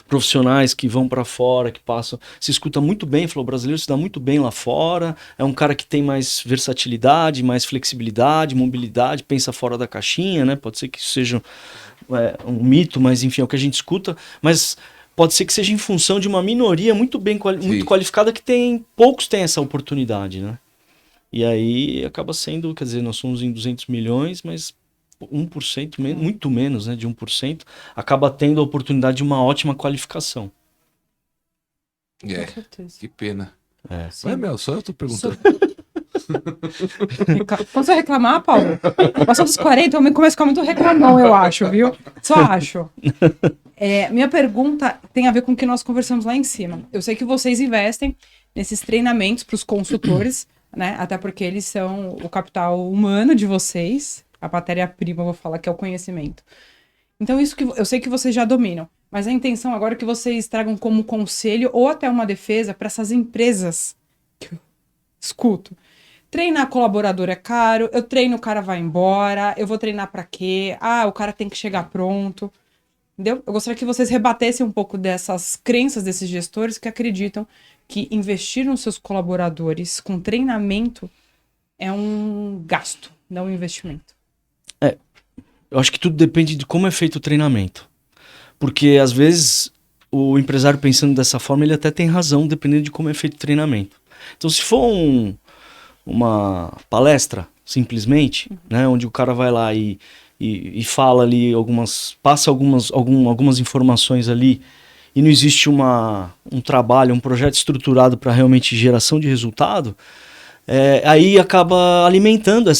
profissionais que vão para fora, que passam, se escuta muito bem, falou, o brasileiro se dá muito bem lá fora, é um cara que tem mais versatilidade, mais flexibilidade, mobilidade, pensa fora da caixinha, né? Pode ser que isso seja um mito, mas enfim, é o que a gente escuta, mas pode ser que seja em função de uma minoria muito qualificada que poucos têm essa oportunidade, né? E aí acaba sendo, quer dizer, nós somos em 200 milhões, mas 1%, muito menos, né, de 1%, acaba tendo a oportunidade de uma ótima qualificação. Com certeza. Que pena. Mel, só eu tô perguntando. Quando você reclamar, Paulo, passou dos 40, eu começo a ficar muito reclamão, eu acho, viu? Só acho. Minha pergunta tem a ver com o que nós conversamos lá em cima. Eu sei que vocês investem nesses treinamentos para os consultores, né? Até porque eles são o capital humano de vocês. A matéria-prima, eu vou falar que é o conhecimento. Então, isso que eu sei que vocês já dominam. Mas a intenção agora é que vocês tragam como conselho ou até uma defesa para essas empresas que eu escuto. Treinar colaborador é caro, eu treino, o cara vai embora, eu vou treinar para quê? O cara tem que chegar pronto. Entendeu? Eu gostaria que vocês rebatessem um pouco dessas crenças desses gestores que acreditam que investir nos seus colaboradores com treinamento é um gasto, não um investimento. Eu acho que tudo depende de como é feito o treinamento. Porque, às vezes, o empresário pensando dessa forma, ele até tem razão, dependendo de como é feito o treinamento. Então, se for uma palestra, simplesmente, né, onde o cara vai lá e fala ali passa algumas informações ali e não existe um trabalho, um projeto estruturado para realmente geração de resultado, aí acaba alimentando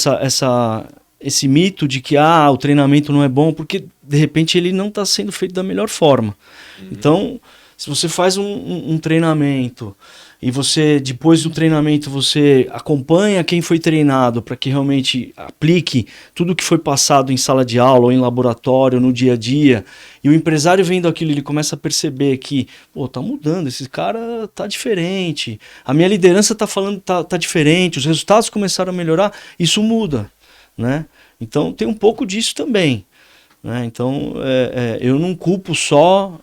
esse mito de que o treinamento não é bom, porque de repente ele não está sendo feito da melhor forma. Então, se você faz um treinamento e você, depois do treinamento, você acompanha quem foi treinado para que realmente aplique tudo que foi passado em sala de aula ou em laboratório, no dia a dia, e o empresário vendo aquilo, ele começa a perceber que, tá mudando, esse cara tá diferente, a minha liderança tá falando, tá diferente, os resultados começaram a melhorar, isso muda, né? Então tem um pouco disso também, né? Então eu não culpo só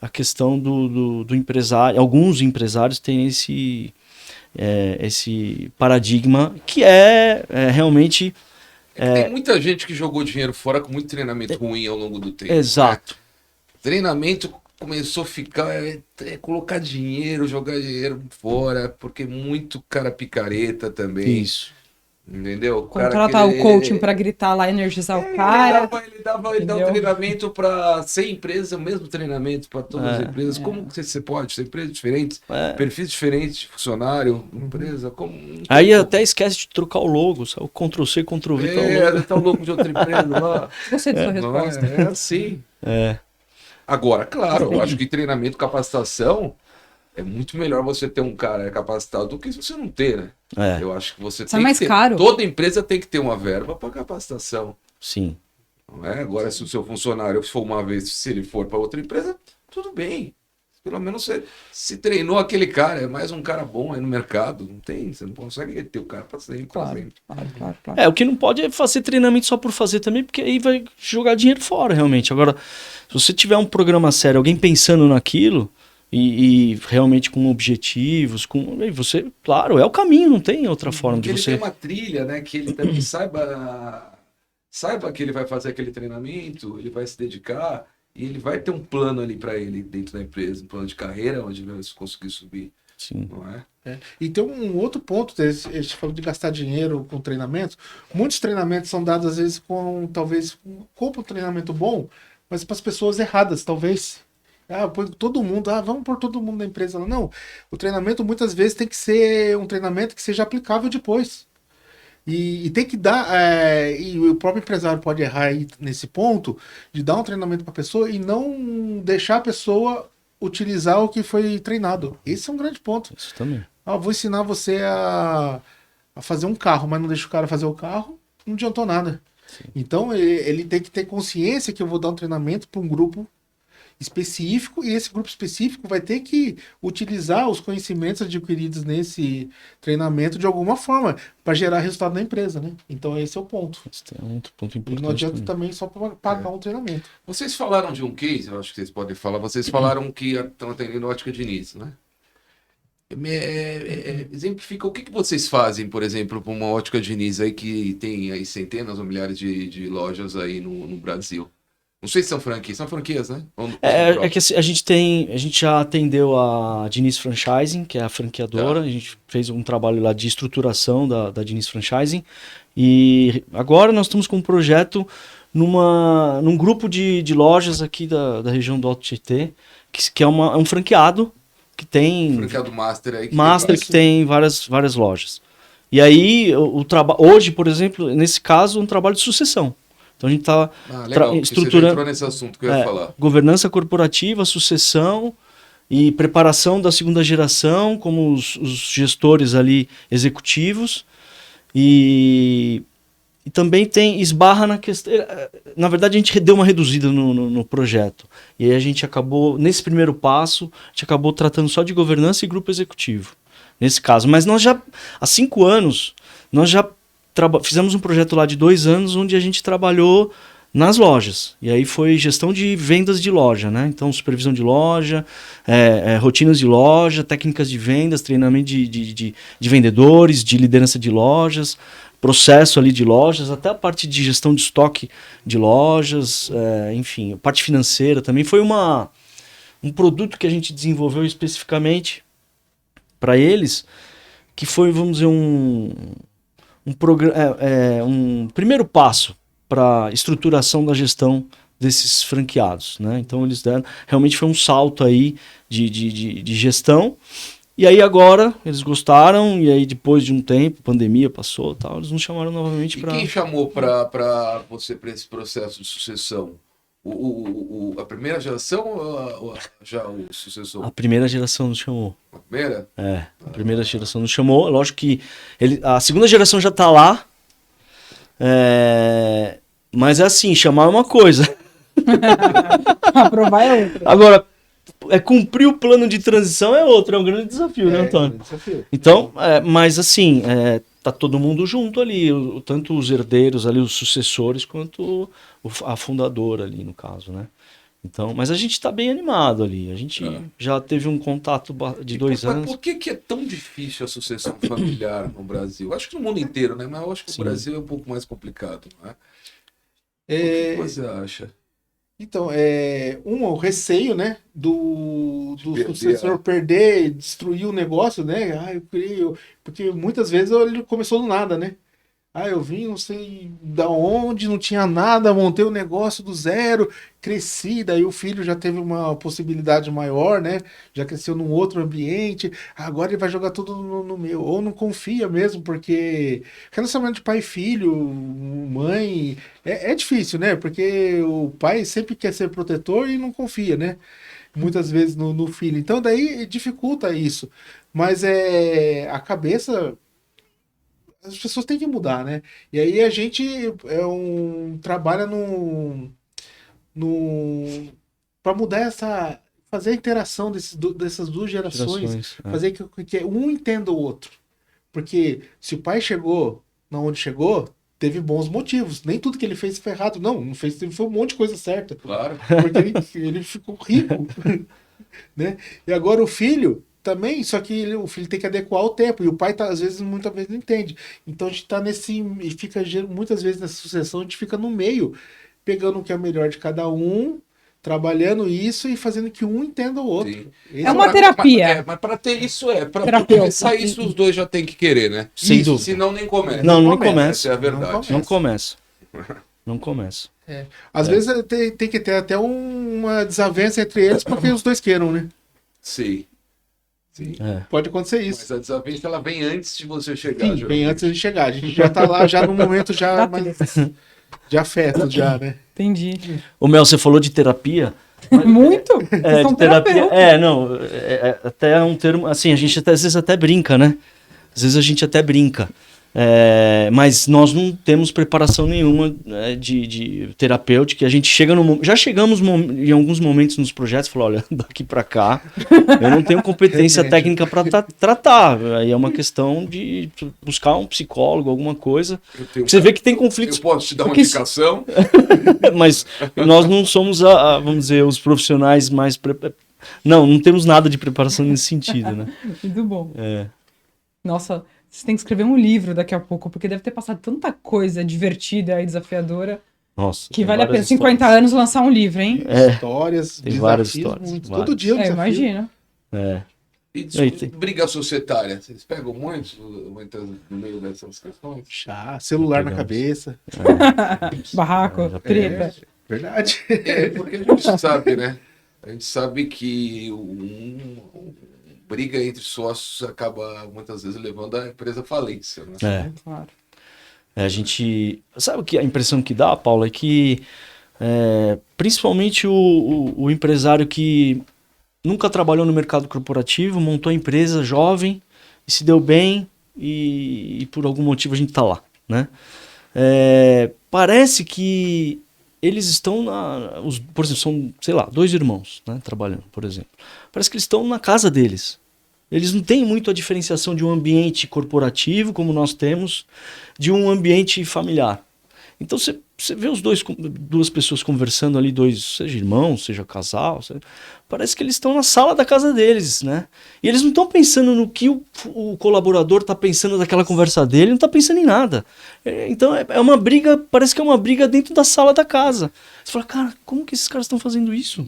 a questão do empresário. Alguns empresários têm esse paradigma que realmente... Tem muita gente que jogou dinheiro fora com muito treinamento ruim ao longo do tempo. Exato. Né? Treinamento começou a ficar... colocar dinheiro, jogar dinheiro fora, porque muito cara picareta também. Isso. Entendeu? Contratar o coaching para gritar lá, energizar o cara. Ele dá um treinamento para 100 empresas, o mesmo treinamento para todas as empresas. Como você pode? Ser empresas diferentes, perfis diferentes de funcionário, empresa. Aí até esquece de trocar o logo, sabe? O Ctrl-C, Ctrl-V. Tá o logo de outra empresa lá. Gostei da sua resposta. É assim. Agora, claro, eu acho que treinamento, capacitação... É muito melhor você ter um cara capacitado do que você não ter, né? Eu acho que você tem mais que ter. Caro. Toda empresa tem que ter uma verba para capacitação. Sim. Não é? Agora, se o seu funcionário for uma vez, se ele for para outra empresa, tudo bem. Pelo menos você se treinou aquele cara, é mais um cara bom aí no mercado. Não tem, você não consegue ter o cara para sempre. Claro. O que não pode é fazer treinamento só por fazer também, porque aí vai jogar dinheiro fora, realmente. Agora, se você tiver um programa sério, alguém pensando naquilo... E realmente com objetivos, você, claro, é o caminho, não tem outra forma de ele você... Ele tem uma trilha, né, que ele também saiba saiba que ele vai fazer aquele treinamento, ele vai se dedicar e ele vai ter um plano ali para ele dentro da empresa, um plano de carreira onde ele vai conseguir subir. Sim. Não é? E tem um outro ponto, a gente falou de gastar dinheiro com treinamentos. Muitos treinamentos são dados, às vezes, talvez, compra um treinamento bom, mas para as pessoas erradas, talvez. Põe todo mundo, vamos pôr todo mundo na empresa. Não, o treinamento muitas vezes tem que ser um treinamento que seja aplicável depois. E tem que dar, e o próprio empresário pode errar aí nesse ponto, de dar um treinamento para a pessoa e não deixar a pessoa utilizar o que foi treinado. Esse é um grande ponto. Isso também. Vou ensinar você a fazer um carro, mas não deixa o cara fazer o carro, não adiantou nada. Sim. Então ele tem que ter consciência que eu vou dar um treinamento para um grupo específico, e esse grupo específico vai ter que utilizar os conhecimentos adquiridos nesse treinamento de alguma forma para gerar resultado na empresa, né? Então esse é o ponto. Esse é um outro ponto E importante. não adianta também só pagar um treinamento. Vocês falaram de um case, eu acho que vocês podem falar, vocês falaram que estão atendendo Ótica Diniz, né? Exemplifica o que vocês fazem, por exemplo, para uma Ótica Diniz aí que tem aí centenas ou milhares de lojas aí no Brasil. Não sei se são franquias, né? É que a gente já atendeu a Diniz Franchising, que é a franqueadora. A gente fez um trabalho lá de estruturação da Diniz Franchising. E agora nós estamos com um projeto num grupo de lojas aqui da região do Alto Tietê, que é um franqueado que tem... Franqueado Master aí. Que tem várias lojas. E aí, hoje, por exemplo, nesse caso, um trabalho de sucessão. Então a gente está estruturando. Você entrou nesse assunto que eu ia falar. Governança corporativa, sucessão e preparação da segunda geração, como os gestores ali executivos. E também esbarra na questão. Na verdade, a gente deu uma reduzida no projeto. E aí a gente acabou, nesse primeiro passo, a gente acabou tratando só de governança e grupo executivo. Nesse caso. Mas nós já, há 5 anos, nós já fizemos um projeto lá de 2 anos onde a gente trabalhou nas lojas. E aí foi gestão de vendas de loja, né? Então, supervisão de loja, rotinas de loja, técnicas de vendas, treinamento de vendedores, de liderança de lojas, processo ali de lojas, até a parte de gestão de estoque de lojas, enfim, a parte financeira também. Foi um produto que a gente desenvolveu especificamente para eles, que foi, vamos dizer, um primeiro passo para a estruturação da gestão desses franqueados, né? Então eles deram, realmente foi um salto aí de gestão, e aí agora eles gostaram, e aí depois de um tempo, pandemia passou, tal, eles nos chamaram novamente para... E quem chamou para você para esse processo de sucessão? A primeira geração ou já o sucessor? A primeira geração nos chamou. A primeira? A primeira geração nos chamou. Lógico que a segunda geração já está lá. Mas é assim, chamar é uma coisa. Aprovar é outra. Agora, cumprir o plano de transição é outro. É um grande desafio, né, Antônio? Então, mas assim, tá todo mundo junto ali. Tanto os herdeiros ali, os sucessores, quanto a fundadora ali, no caso, né? Então, mas a gente está bem animado ali. A gente já teve um contato de 2 anos. Mas por que é tão difícil a sucessão familiar no Brasil? Acho que no mundo inteiro, né? Mas eu acho que no Brasil é um pouco mais complicado, não é? O que você acha? Então, o receio, né, do sucessor perder, destruir o negócio, né? Porque muitas vezes ele começou do nada, né? Eu vim, não sei da onde, não tinha nada, montei o negócio do zero, cresci, daí o filho já teve uma possibilidade maior, né? Já cresceu num outro ambiente, agora ele vai jogar tudo no meu. Ou não confia mesmo, porque relacionamento de pai e filho, mãe, é difícil, né? Porque o pai sempre quer ser protetor e não confia, né? Muitas vezes no filho. Então daí dificulta isso. Mas a cabeça... As pessoas têm que mudar, né? E aí a gente trabalha para mudar fazer a interação dessas duas gerações, fazer que um entenda o outro. Porque se o pai chegou onde chegou, teve bons motivos. Nem tudo que ele fez foi errado. Não fez, foi um monte de coisa certa. Claro. Porque ele ficou rico. Né? E agora o filho também, só que o filho tem que adequar ao tempo, e o pai, às vezes, muitas vezes não entende. Então a gente tá e fica, muitas vezes nessa sucessão, a gente fica no meio, pegando o que é melhor de cada um, trabalhando isso e fazendo que um entenda o outro. É uma terapia. Mas para ter isso para começar isso, os dois já tem que querer, né? Sem dúvida. Senão nem começa. Não começa. Essa é a verdade. Não começa. Não começa. Às vezes tem que ter até uma desavença entre eles para que os dois queiram, né? Sim. Pode acontecer isso. Mas a desavença ela vem antes de você chegar. Sim, vem antes de chegar. A gente já tá lá, já no momento já de afeto, já, né? Entendi. O Mel, você falou de terapia. Muito? De terapia. Até é um termo. Assim, a gente às vezes até brinca, né? Às vezes a gente até brinca. Mas nós não temos preparação nenhuma de terapêutica. A gente chega já chegamos em alguns momentos nos projetos e falou, olha, daqui para cá eu não tenho competência técnica para tratar. Aí é uma questão de buscar um psicólogo, alguma coisa. Você vê que tem conflitos. Eu posso te dar uma indicação? Mas nós não somos, vamos dizer, os profissionais mais... Não temos nada de preparação nesse sentido, né? Muito bom. Nossa... Você tem que escrever um livro daqui a pouco, porque deve ter passado tanta coisa divertida e desafiadora. Nossa. Que vale a pena. 50 anos lançar um livro, hein? Histórias, tem várias histórias. Todo dia um desafio. Imagina. E briga societária? Vocês pegam muitos no meio dessas questões? Celular na cabeça. Barraco, treta. Verdade. Porque a gente sabe, né? A gente sabe que briga entre sócios acaba muitas vezes levando a empresa à falência, né? Claro. A gente... Sabe o que a impressão que dá, Paulo, é que principalmente o empresário que nunca trabalhou no mercado corporativo, montou a empresa jovem e se deu bem e por algum motivo a gente está lá, né? Parece que eles estão por exemplo, são, sei lá, 2 irmãos, né, trabalhando, por exemplo. Parece que eles estão na casa deles. Eles não têm muito a diferenciação de um ambiente corporativo, como nós temos, de um ambiente familiar. Então você vê duas pessoas conversando ali, seja irmãos, seja casal, parece que eles estão na sala da casa deles, né? E eles não estão pensando no que o colaborador está pensando daquela conversa dele, não está pensando em nada. Então é uma briga, parece que é uma briga dentro da sala da casa. Você fala, cara, como que esses caras estão fazendo isso?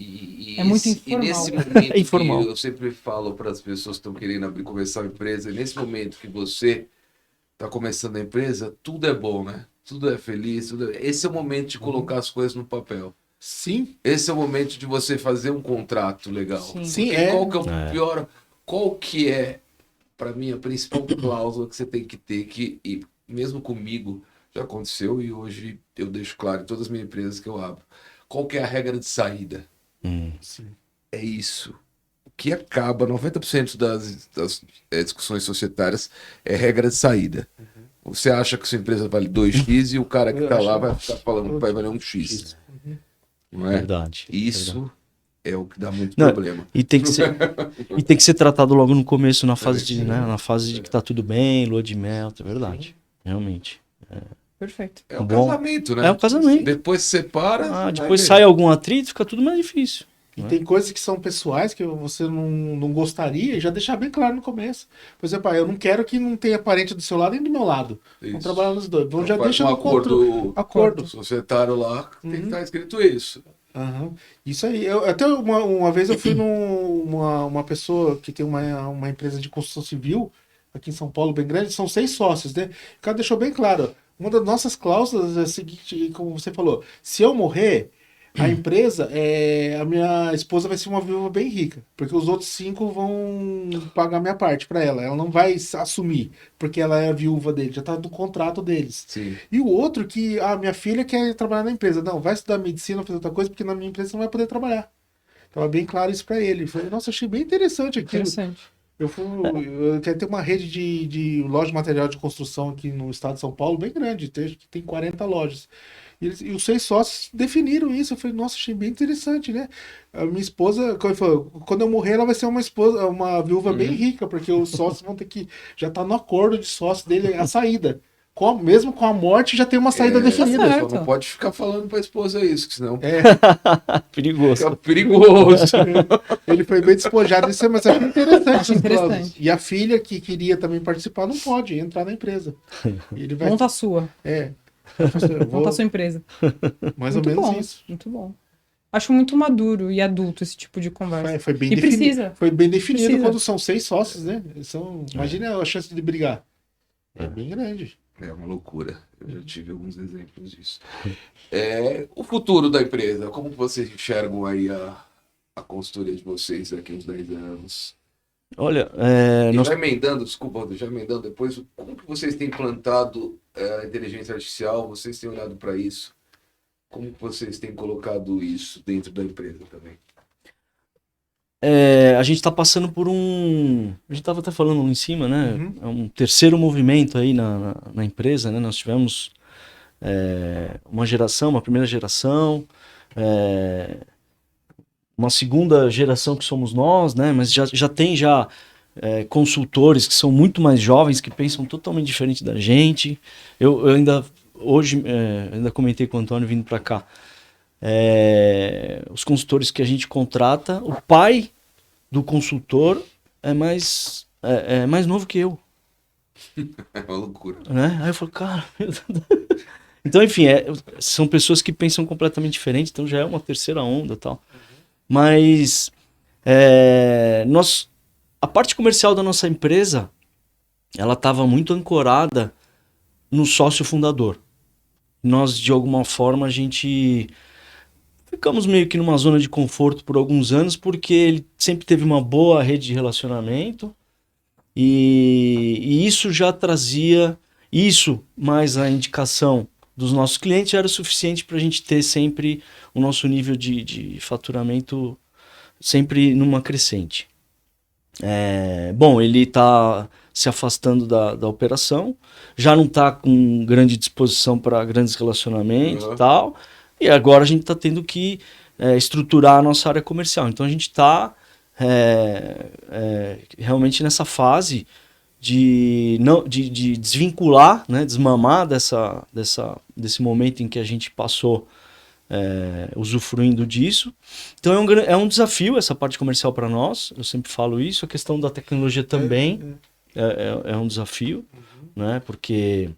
É muito informal. E nesse momento é informal. que eu sempre falo para as pessoas que estão querendo começar uma empresa, nesse momento que você está começando a empresa, tudo é bom, né? Tudo é feliz. Esse é o momento de colocar as coisas no papel. Sim. Esse é o momento de você fazer um contrato legal. Sim. Qual que é o pior? Qual que é, para mim, a principal cláusula que você tem que ter, e mesmo comigo já aconteceu e hoje eu deixo claro em todas as minhas empresas que eu abro. Qual que é a regra de saída? Sim. É isso. O que acaba 90% das discussões societárias é regra de saída. Você acha que sua empresa vale 2x e o cara que está lá vai ficar falando que vai valer 1x. Não é? Verdade. Isso é o que dá muito problema. E tem que ser tratado logo no começo, na fase de que tá tudo bem, lua de mel, é verdade. Realmente. Perfeito. É o casamento, né? É o casamento. Depois separa. Depois sai algum atrito, fica tudo mais difícil. E tem coisas que são pessoais que você não gostaria e já deixar bem claro no começo. Por exemplo, eu não quero que não tenha parente do seu lado nem do meu lado. Vamos trabalhar nos dois. Então já deixa no acordo Societário lá, tem que estar escrito isso. Isso aí. Até uma vez eu fui numa pessoa que tem uma empresa de construção civil aqui em São Paulo, bem grande, são 6 sócios, né? O cara deixou bem claro. Uma das nossas cláusulas é a seguinte, como você falou, se eu morrer, a empresa, a minha esposa vai ser uma viúva bem rica, porque os outros 5 vão pagar minha parte para ela. Ela não vai assumir, porque ela é a viúva dele, já tá do contrato deles. Sim. E o outro que, minha filha quer trabalhar na empresa. Não, vai estudar medicina, fazer outra coisa, porque na minha empresa você não vai poder trabalhar. Tava bem claro isso para ele. Falei, nossa, achei bem interessante aquilo. Eu quero ter uma rede de loja de material de construção aqui no estado de São Paulo, bem grande, tem 40 lojas. E os 6 sócios definiram isso. Eu falei, nossa, achei bem interessante, né? A minha esposa, quando eu morrer, ela vai ser uma viúva bem rica, porque os sócios vão ter que já tá no acordo de sócio dele a saída. mesmo com a morte, já tem uma saída definida. Tá certo. Só não pode ficar falando pra esposa isso, que senão Perigoso. fica perigoso. Ele foi bem despojado, isso é, mas achei interessante. Achei esses planos. interessante. E a filha que queria também participar não pode entrar na empresa. Ele vai. Monta a sua. Eu vou, Monta a sua empresa. mais ou Muito menos bom. isso. Muito bom. Acho muito maduro e adulto esse tipo de conversa. Foi bem E definido. precisa. Foi bem definido Precisa. quando são 6 sócios, né? Imagina a chance de brigar. É bem grande. É uma loucura. Eu já tive alguns exemplos disso. O futuro da empresa, como vocês enxergam aí a consultoria de vocês daqui uns 10 anos? Olha, Já emendando, desculpa, já emendando depois, como que vocês têm implantado a inteligência artificial? Vocês têm olhado para isso? Como que vocês têm colocado isso dentro da empresa também? a gente está passando por um... A gente estava até falando lá em cima, né? Uhum. É um terceiro movimento aí na empresa, né? Nós tivemos uma primeira geração, uma segunda geração que somos nós, né? Mas já tem consultores que são muito mais jovens, que pensam totalmente diferente da gente. Eu ainda, hoje, ainda comentei com o Antônio vindo para cá. Os consultores que a gente contrata, o pai do consultor é mais novo que eu, É uma loucura. né? Aí eu falo, cara, então enfim, são pessoas que pensam completamente diferente, então já é uma terceira onda e tal. Mas a parte comercial da nossa empresa, ela estava muito ancorada no sócio fundador. Nós, de alguma forma, a gente ficamos meio que numa zona de conforto por alguns anos, porque ele sempre teve uma boa rede de relacionamento e isso já trazia, isso mais a indicação dos nossos clientes, já era o suficiente para a gente ter sempre o nosso nível de faturamento sempre numa crescente. Bom, ele está se afastando da operação, já não está com grande disposição para grandes relacionamentos e tal, e agora a gente está tendo que estruturar a nossa área comercial. Então a gente está realmente nessa fase de desvincular, né, desmamar desse momento em que a gente passou usufruindo disso. Então é um desafio essa parte comercial para nós, eu sempre falo isso. A questão da tecnologia também é um desafio, né, porque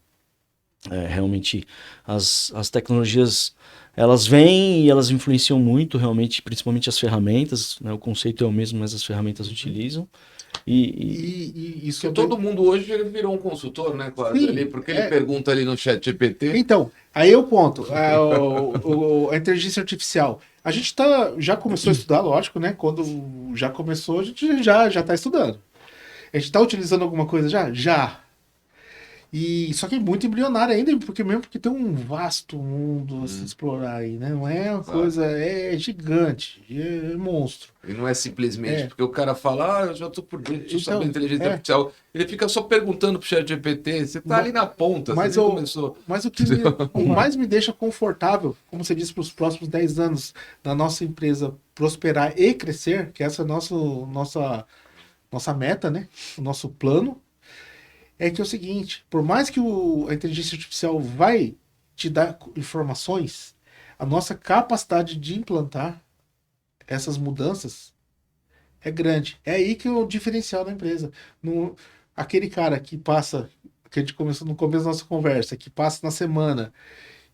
realmente as tecnologias, elas vêm e elas influenciam muito realmente, principalmente as ferramentas, né, o conceito é o mesmo, mas as ferramentas utilizam. E isso Porque todo mundo hoje ele virou um consultor, né, quase, Sim, ali, porque ele pergunta ali no chat GPT. Então, aí é o ponto. A inteligência artificial. A gente já começou a estudar, lógico, né? Quando já começou, a gente já está estudando. A gente está utilizando alguma coisa já? Já. Só que é muito embrionário ainda, porque tem um vasto mundo a se explorar aí, né? Não é uma coisa, é gigante, é monstro. E não é simplesmente porque o cara fala, eu já estou por dentro, estou Então, sabendo inteligência artificial. Ele fica só perguntando pro chat GPT, você tá ali na ponta, Mas você nem começou. Mas o mais me deixa confortável, como você disse, para os próximos 10 anos da nossa empresa prosperar e crescer, que essa é a nossa meta, né? O nosso plano, é que é o seguinte, por mais que a inteligência artificial vai te dar informações, a nossa capacidade de implantar essas mudanças é grande. É aí que é o diferencial da empresa. Aquele cara que passa, que a gente começou no começo da nossa conversa, que passa na semana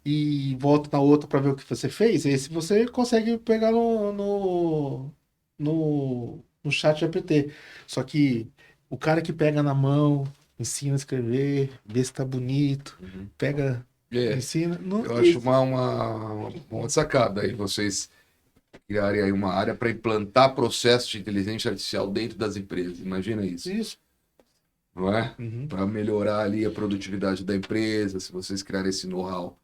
e volta na outra para ver o que você fez, esse você consegue pegar no chat GPT. Só que o cara que pega na mão, ensina a escrever, vê se tá bonito, pega, ensina. Eu acho uma sacada aí vocês criarem aí uma área para implantar processos de inteligência artificial dentro das empresas. Imagina isso. Isso. Não é? Para melhorar ali a produtividade da empresa, se vocês criarem esse know-how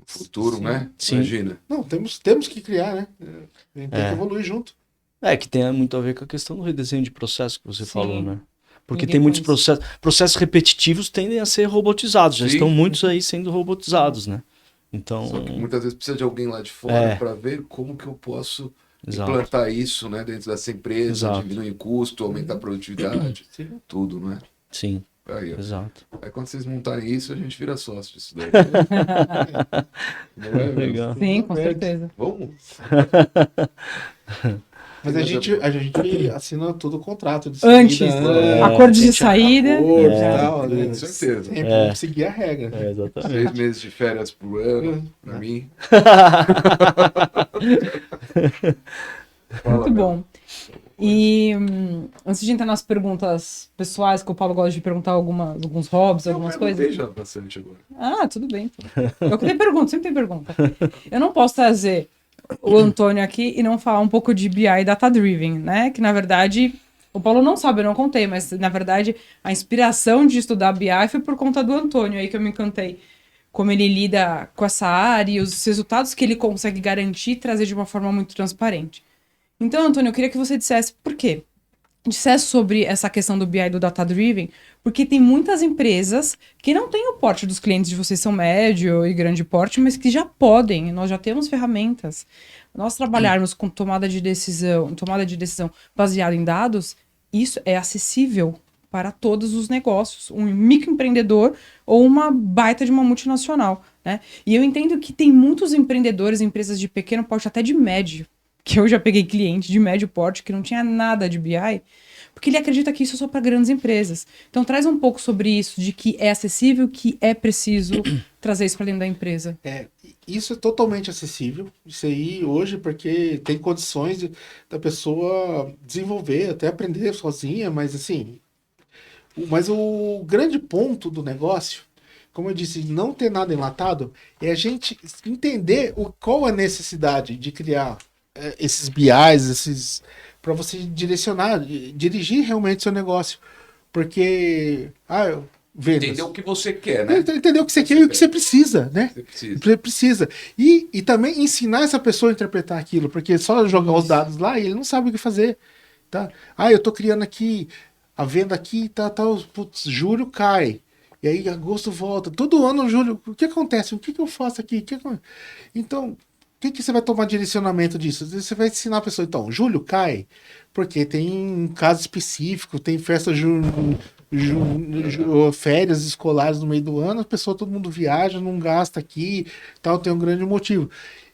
no futuro, né? Sim. Imagina. Não, temos que criar, né? Tem que evoluir junto. Que tem muito a ver com a questão do redesenho de processo que você falou, né? Porque Ninguém tem muitos conhece. processos repetitivos tendem a ser robotizados, já Sim. estão muitos aí sendo robotizados, né? Então, Só que muitas vezes precisa de alguém lá de fora para ver como que eu posso implantar isso, né, dentro dessa empresa, Exato. diminuir custo, aumentar a produtividade, tudo, não é? Sim. Aí, ó. Exato. Aí quando vocês montarem isso, a gente vira sócio disso daí. Não é, Legal. Sim, com certeza. Vamos? Mas a gente assina todo o contrato de Antes, saída, acordo de saída. acordo e tal, Com né? certeza. Sempre tem que seguir a regra. Exatamente. 6 meses de férias por ano, pra mim. Muito bom. E antes de entrar nas perguntas pessoais, que o Paulo gosta de perguntar alguns hobbies, algumas coisas. Eu já bastante agora. Ah, tudo bem. Eu que tenho pergunta, sempre tem pergunta. Eu não posso trazer o Antônio aqui e não falar um pouco de BI Data Driven, né? Que na verdade, o Paulo não sabe, eu não contei, mas na verdade a inspiração de estudar BI foi por conta do Antônio aí que eu me encantei. Como ele lida com essa área e os resultados que ele consegue garantir e trazer de uma forma muito transparente. Então, Antônio, eu queria que você dissesse por quê. Dissesse sobre essa questão do BI e do Data Driven, porque tem muitas empresas que não têm o porte dos clientes de vocês, são médio e grande porte, mas que já podem, nós já temos ferramentas. Nós trabalharmos com tomada de decisão baseada em dados, isso é acessível para todos os negócios, um microempreendedor ou uma baita de uma multinacional, né? E eu entendo que tem muitos empreendedores, empresas de pequeno porte, até de médio, que eu já peguei cliente de médio porte que não tinha nada de BI, porque ele acredita que isso é só para grandes empresas. Então traz um pouco sobre isso, de que é acessível, que é preciso trazer isso para dentro da empresa. Isso é totalmente acessível, isso aí hoje, porque tem condições da pessoa desenvolver, até aprender sozinha, mas assim, mas o grande ponto do negócio, como eu disse, não ter nada enlatado, é a gente entender qual a necessidade de criar esses BIs, para você direcionar, dirigir realmente seu negócio. Porque, vendas. Entender o que você quer, né? Entender o que você quer e o que você precisa, né? Você Precisa. E também ensinar essa pessoa a interpretar aquilo, porque só jogar os dados lá e ele não sabe o que fazer. Tá? Eu tô criando aqui, a venda aqui, putz, julho cai. E aí agosto volta. Todo ano, julho, o que acontece? O que eu faço aqui? Então, o que você vai tomar direcionamento disso? Você vai ensinar a pessoa, então, julho cai, porque tem um caso específico, tem festa férias escolares no meio do ano, a pessoa, todo mundo viaja, não gasta aqui, tal, tem um grande motivo.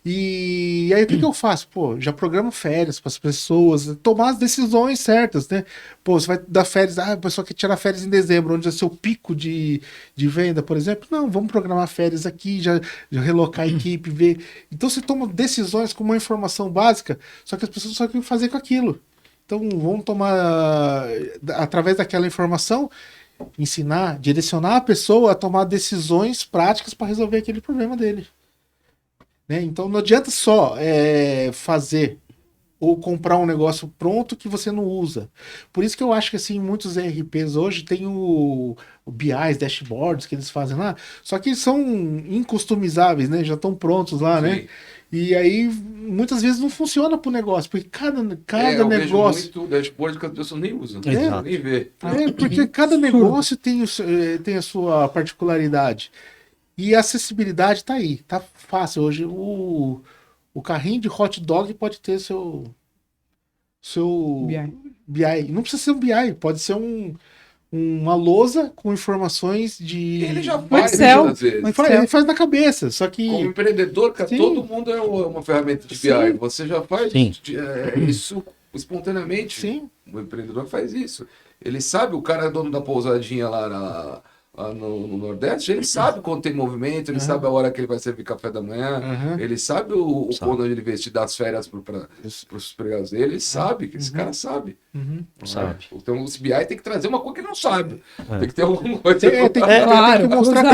E aí o que eu faço? Pô, já programo férias para as pessoas, tomar as decisões certas, né? Pô, você vai dar férias, a pessoa quer tirar férias em dezembro, onde é seu pico de venda, por exemplo. Não, vamos programar férias aqui, já relocar a equipe, ver. Então você toma decisões com uma informação básica, só que as pessoas só querem fazer com aquilo. Então vamos tomar, através daquela informação, ensinar, direcionar a pessoa a tomar decisões práticas para resolver aquele problema dele. Né? Então não adianta só fazer ou comprar um negócio pronto que você não usa. Por isso que eu acho que assim, muitos ERPs hoje tem o BIs, dashboards que eles fazem lá, só que eles são incustomizáveis, né? Já estão prontos lá, Sim. né? E aí muitas vezes não funciona para o negócio, porque cada eu negócio... vejo muito dashboard que as pessoas nem usam, nem vê. Porque cada negócio tem a sua particularidade. E a acessibilidade está aí, tá fácil. Hoje o carrinho de hot dog pode ter seu BI. Não precisa ser um BI, pode ser uma lousa com informações de... Ele já faz Excel. às vezes. Ele faz na cabeça, só que... Como empreendedor, Sim. todo mundo é uma ferramenta de BI. Sim. Você já faz isso espontaneamente. Sim. O empreendedor faz isso. Ele sabe, o cara é dono da pousadinha lá no Nordeste, ele sabe quando tem movimento, ele sabe a hora que ele vai servir café da manhã, ele sabe quando ele investir das férias para os empregados dele, ele sabe, que esse cara sabe. Sabe. Então o CBI tem que trazer uma coisa que ele não sabe. Tem que ter alguma coisa. Tem que mostrar.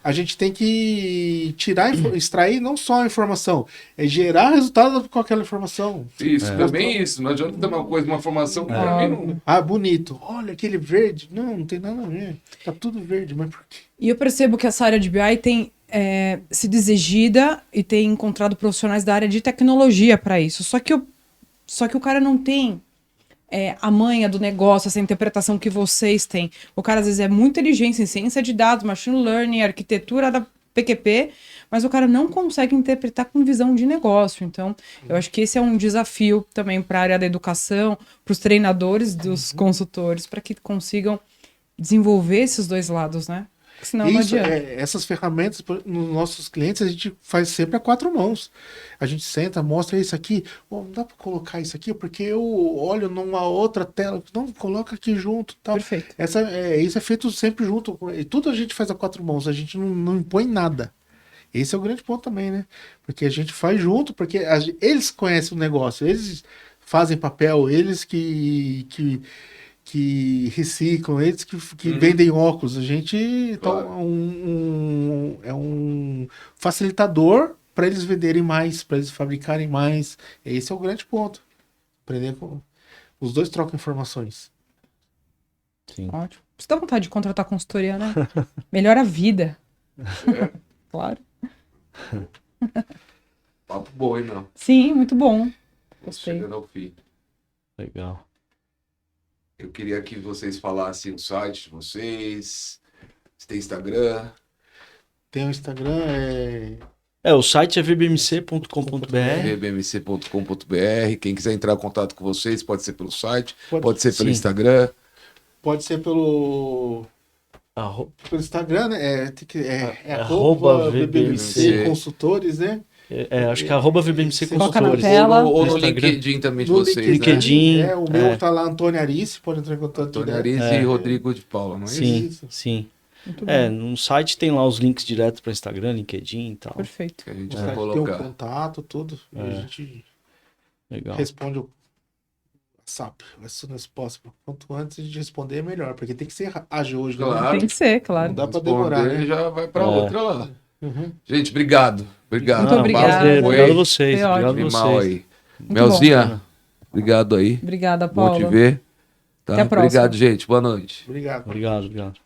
A gente tem que extrair não só a informação, é gerar resultado com aquela informação. Isso, também isso. Não adianta ter uma coisa, uma formação que pra mim não... bonito. Olha aquele verde. Não tem nada a ver. Tá tudo verde, mas por quê? E eu percebo que essa área de BI tem sido exigida e tem encontrado profissionais da área de tecnologia para isso. Só que o cara não tem a manha do negócio, essa interpretação que vocês têm. O cara, às vezes, é muito inteligente em ciência de dados, machine learning, arquitetura da PQP, mas o cara não consegue interpretar com visão de negócio. Então, eu acho que esse é um desafio também para a área da educação, para os treinadores dos consultores, para que consigam desenvolver esses dois lados, né? Porque senão não Isso, adianta. essas ferramentas, nos nossos clientes, a gente faz sempre a 4 mãos. A gente senta, mostra isso aqui. Não dá para colocar isso aqui, porque eu olho numa outra tela. Não, coloca aqui junto. Tal. Perfeito. Isso é feito sempre junto. E tudo a gente faz a 4 mãos. A gente não impõe nada. Esse é o grande ponto também, né? Porque a gente faz junto, porque eles conhecem o negócio. Eles fazem papel, eles que reciclam, eles que vendem óculos. A gente é um facilitador para eles venderem mais, para eles fabricarem mais. Esse é o grande ponto. Aprender com... Os dois trocam informações. Sim. Ótimo. Você dá vontade de contratar consultoria, né? Melhora a vida. Claro. Papo bom, hein, não? Sim, muito bom. Gostei. Chegando ao fim. Legal. Eu queria que vocês falassem o site de vocês. Se tem Instagram. Tem o Instagram, O site é vbmc.com.br. rbmc.com.br. Quem quiser entrar em contato com vocês, pode ser pelo site, pode ser pelo Sim. Instagram. pode ser pelo Instagram, né? Arroba @vbmc Consultores, né? Acho que é @vbmc Coloca na Consultores. tela. Ou no Instagram. LinkedIn também de No vocês. LinkedIn. Né? O meu tá lá, Antônio Arice, pode entrar em contato Antônio direto. Arice e Rodrigo de Paula, não é Sim, isso? sim. Muito bom. No site tem lá os links direto para Instagram, LinkedIn e tal. Perfeito. Que a gente Tem vai um colocar. contato, tudo. E a gente Legal. responde o WhatsApp, as soon as possible. Quanto antes a gente responder, é melhor, porque tem que ser ágil hoje. né? Claro. Tem que ser, Não claro. dá pra demorar, Responder, né? já vai pra outra lá. Uhum. Gente, obrigado. Obrigado. Muito obrigada. Prazer, Foi obrigado a vocês. Foi Obrigado a animal vocês. aí. Muito Melzinha, obrigado aí. Obrigada, Bom Paulo. te ver. Tá? Até a próxima. Obrigado, gente. Boa noite. Obrigado. Obrigado.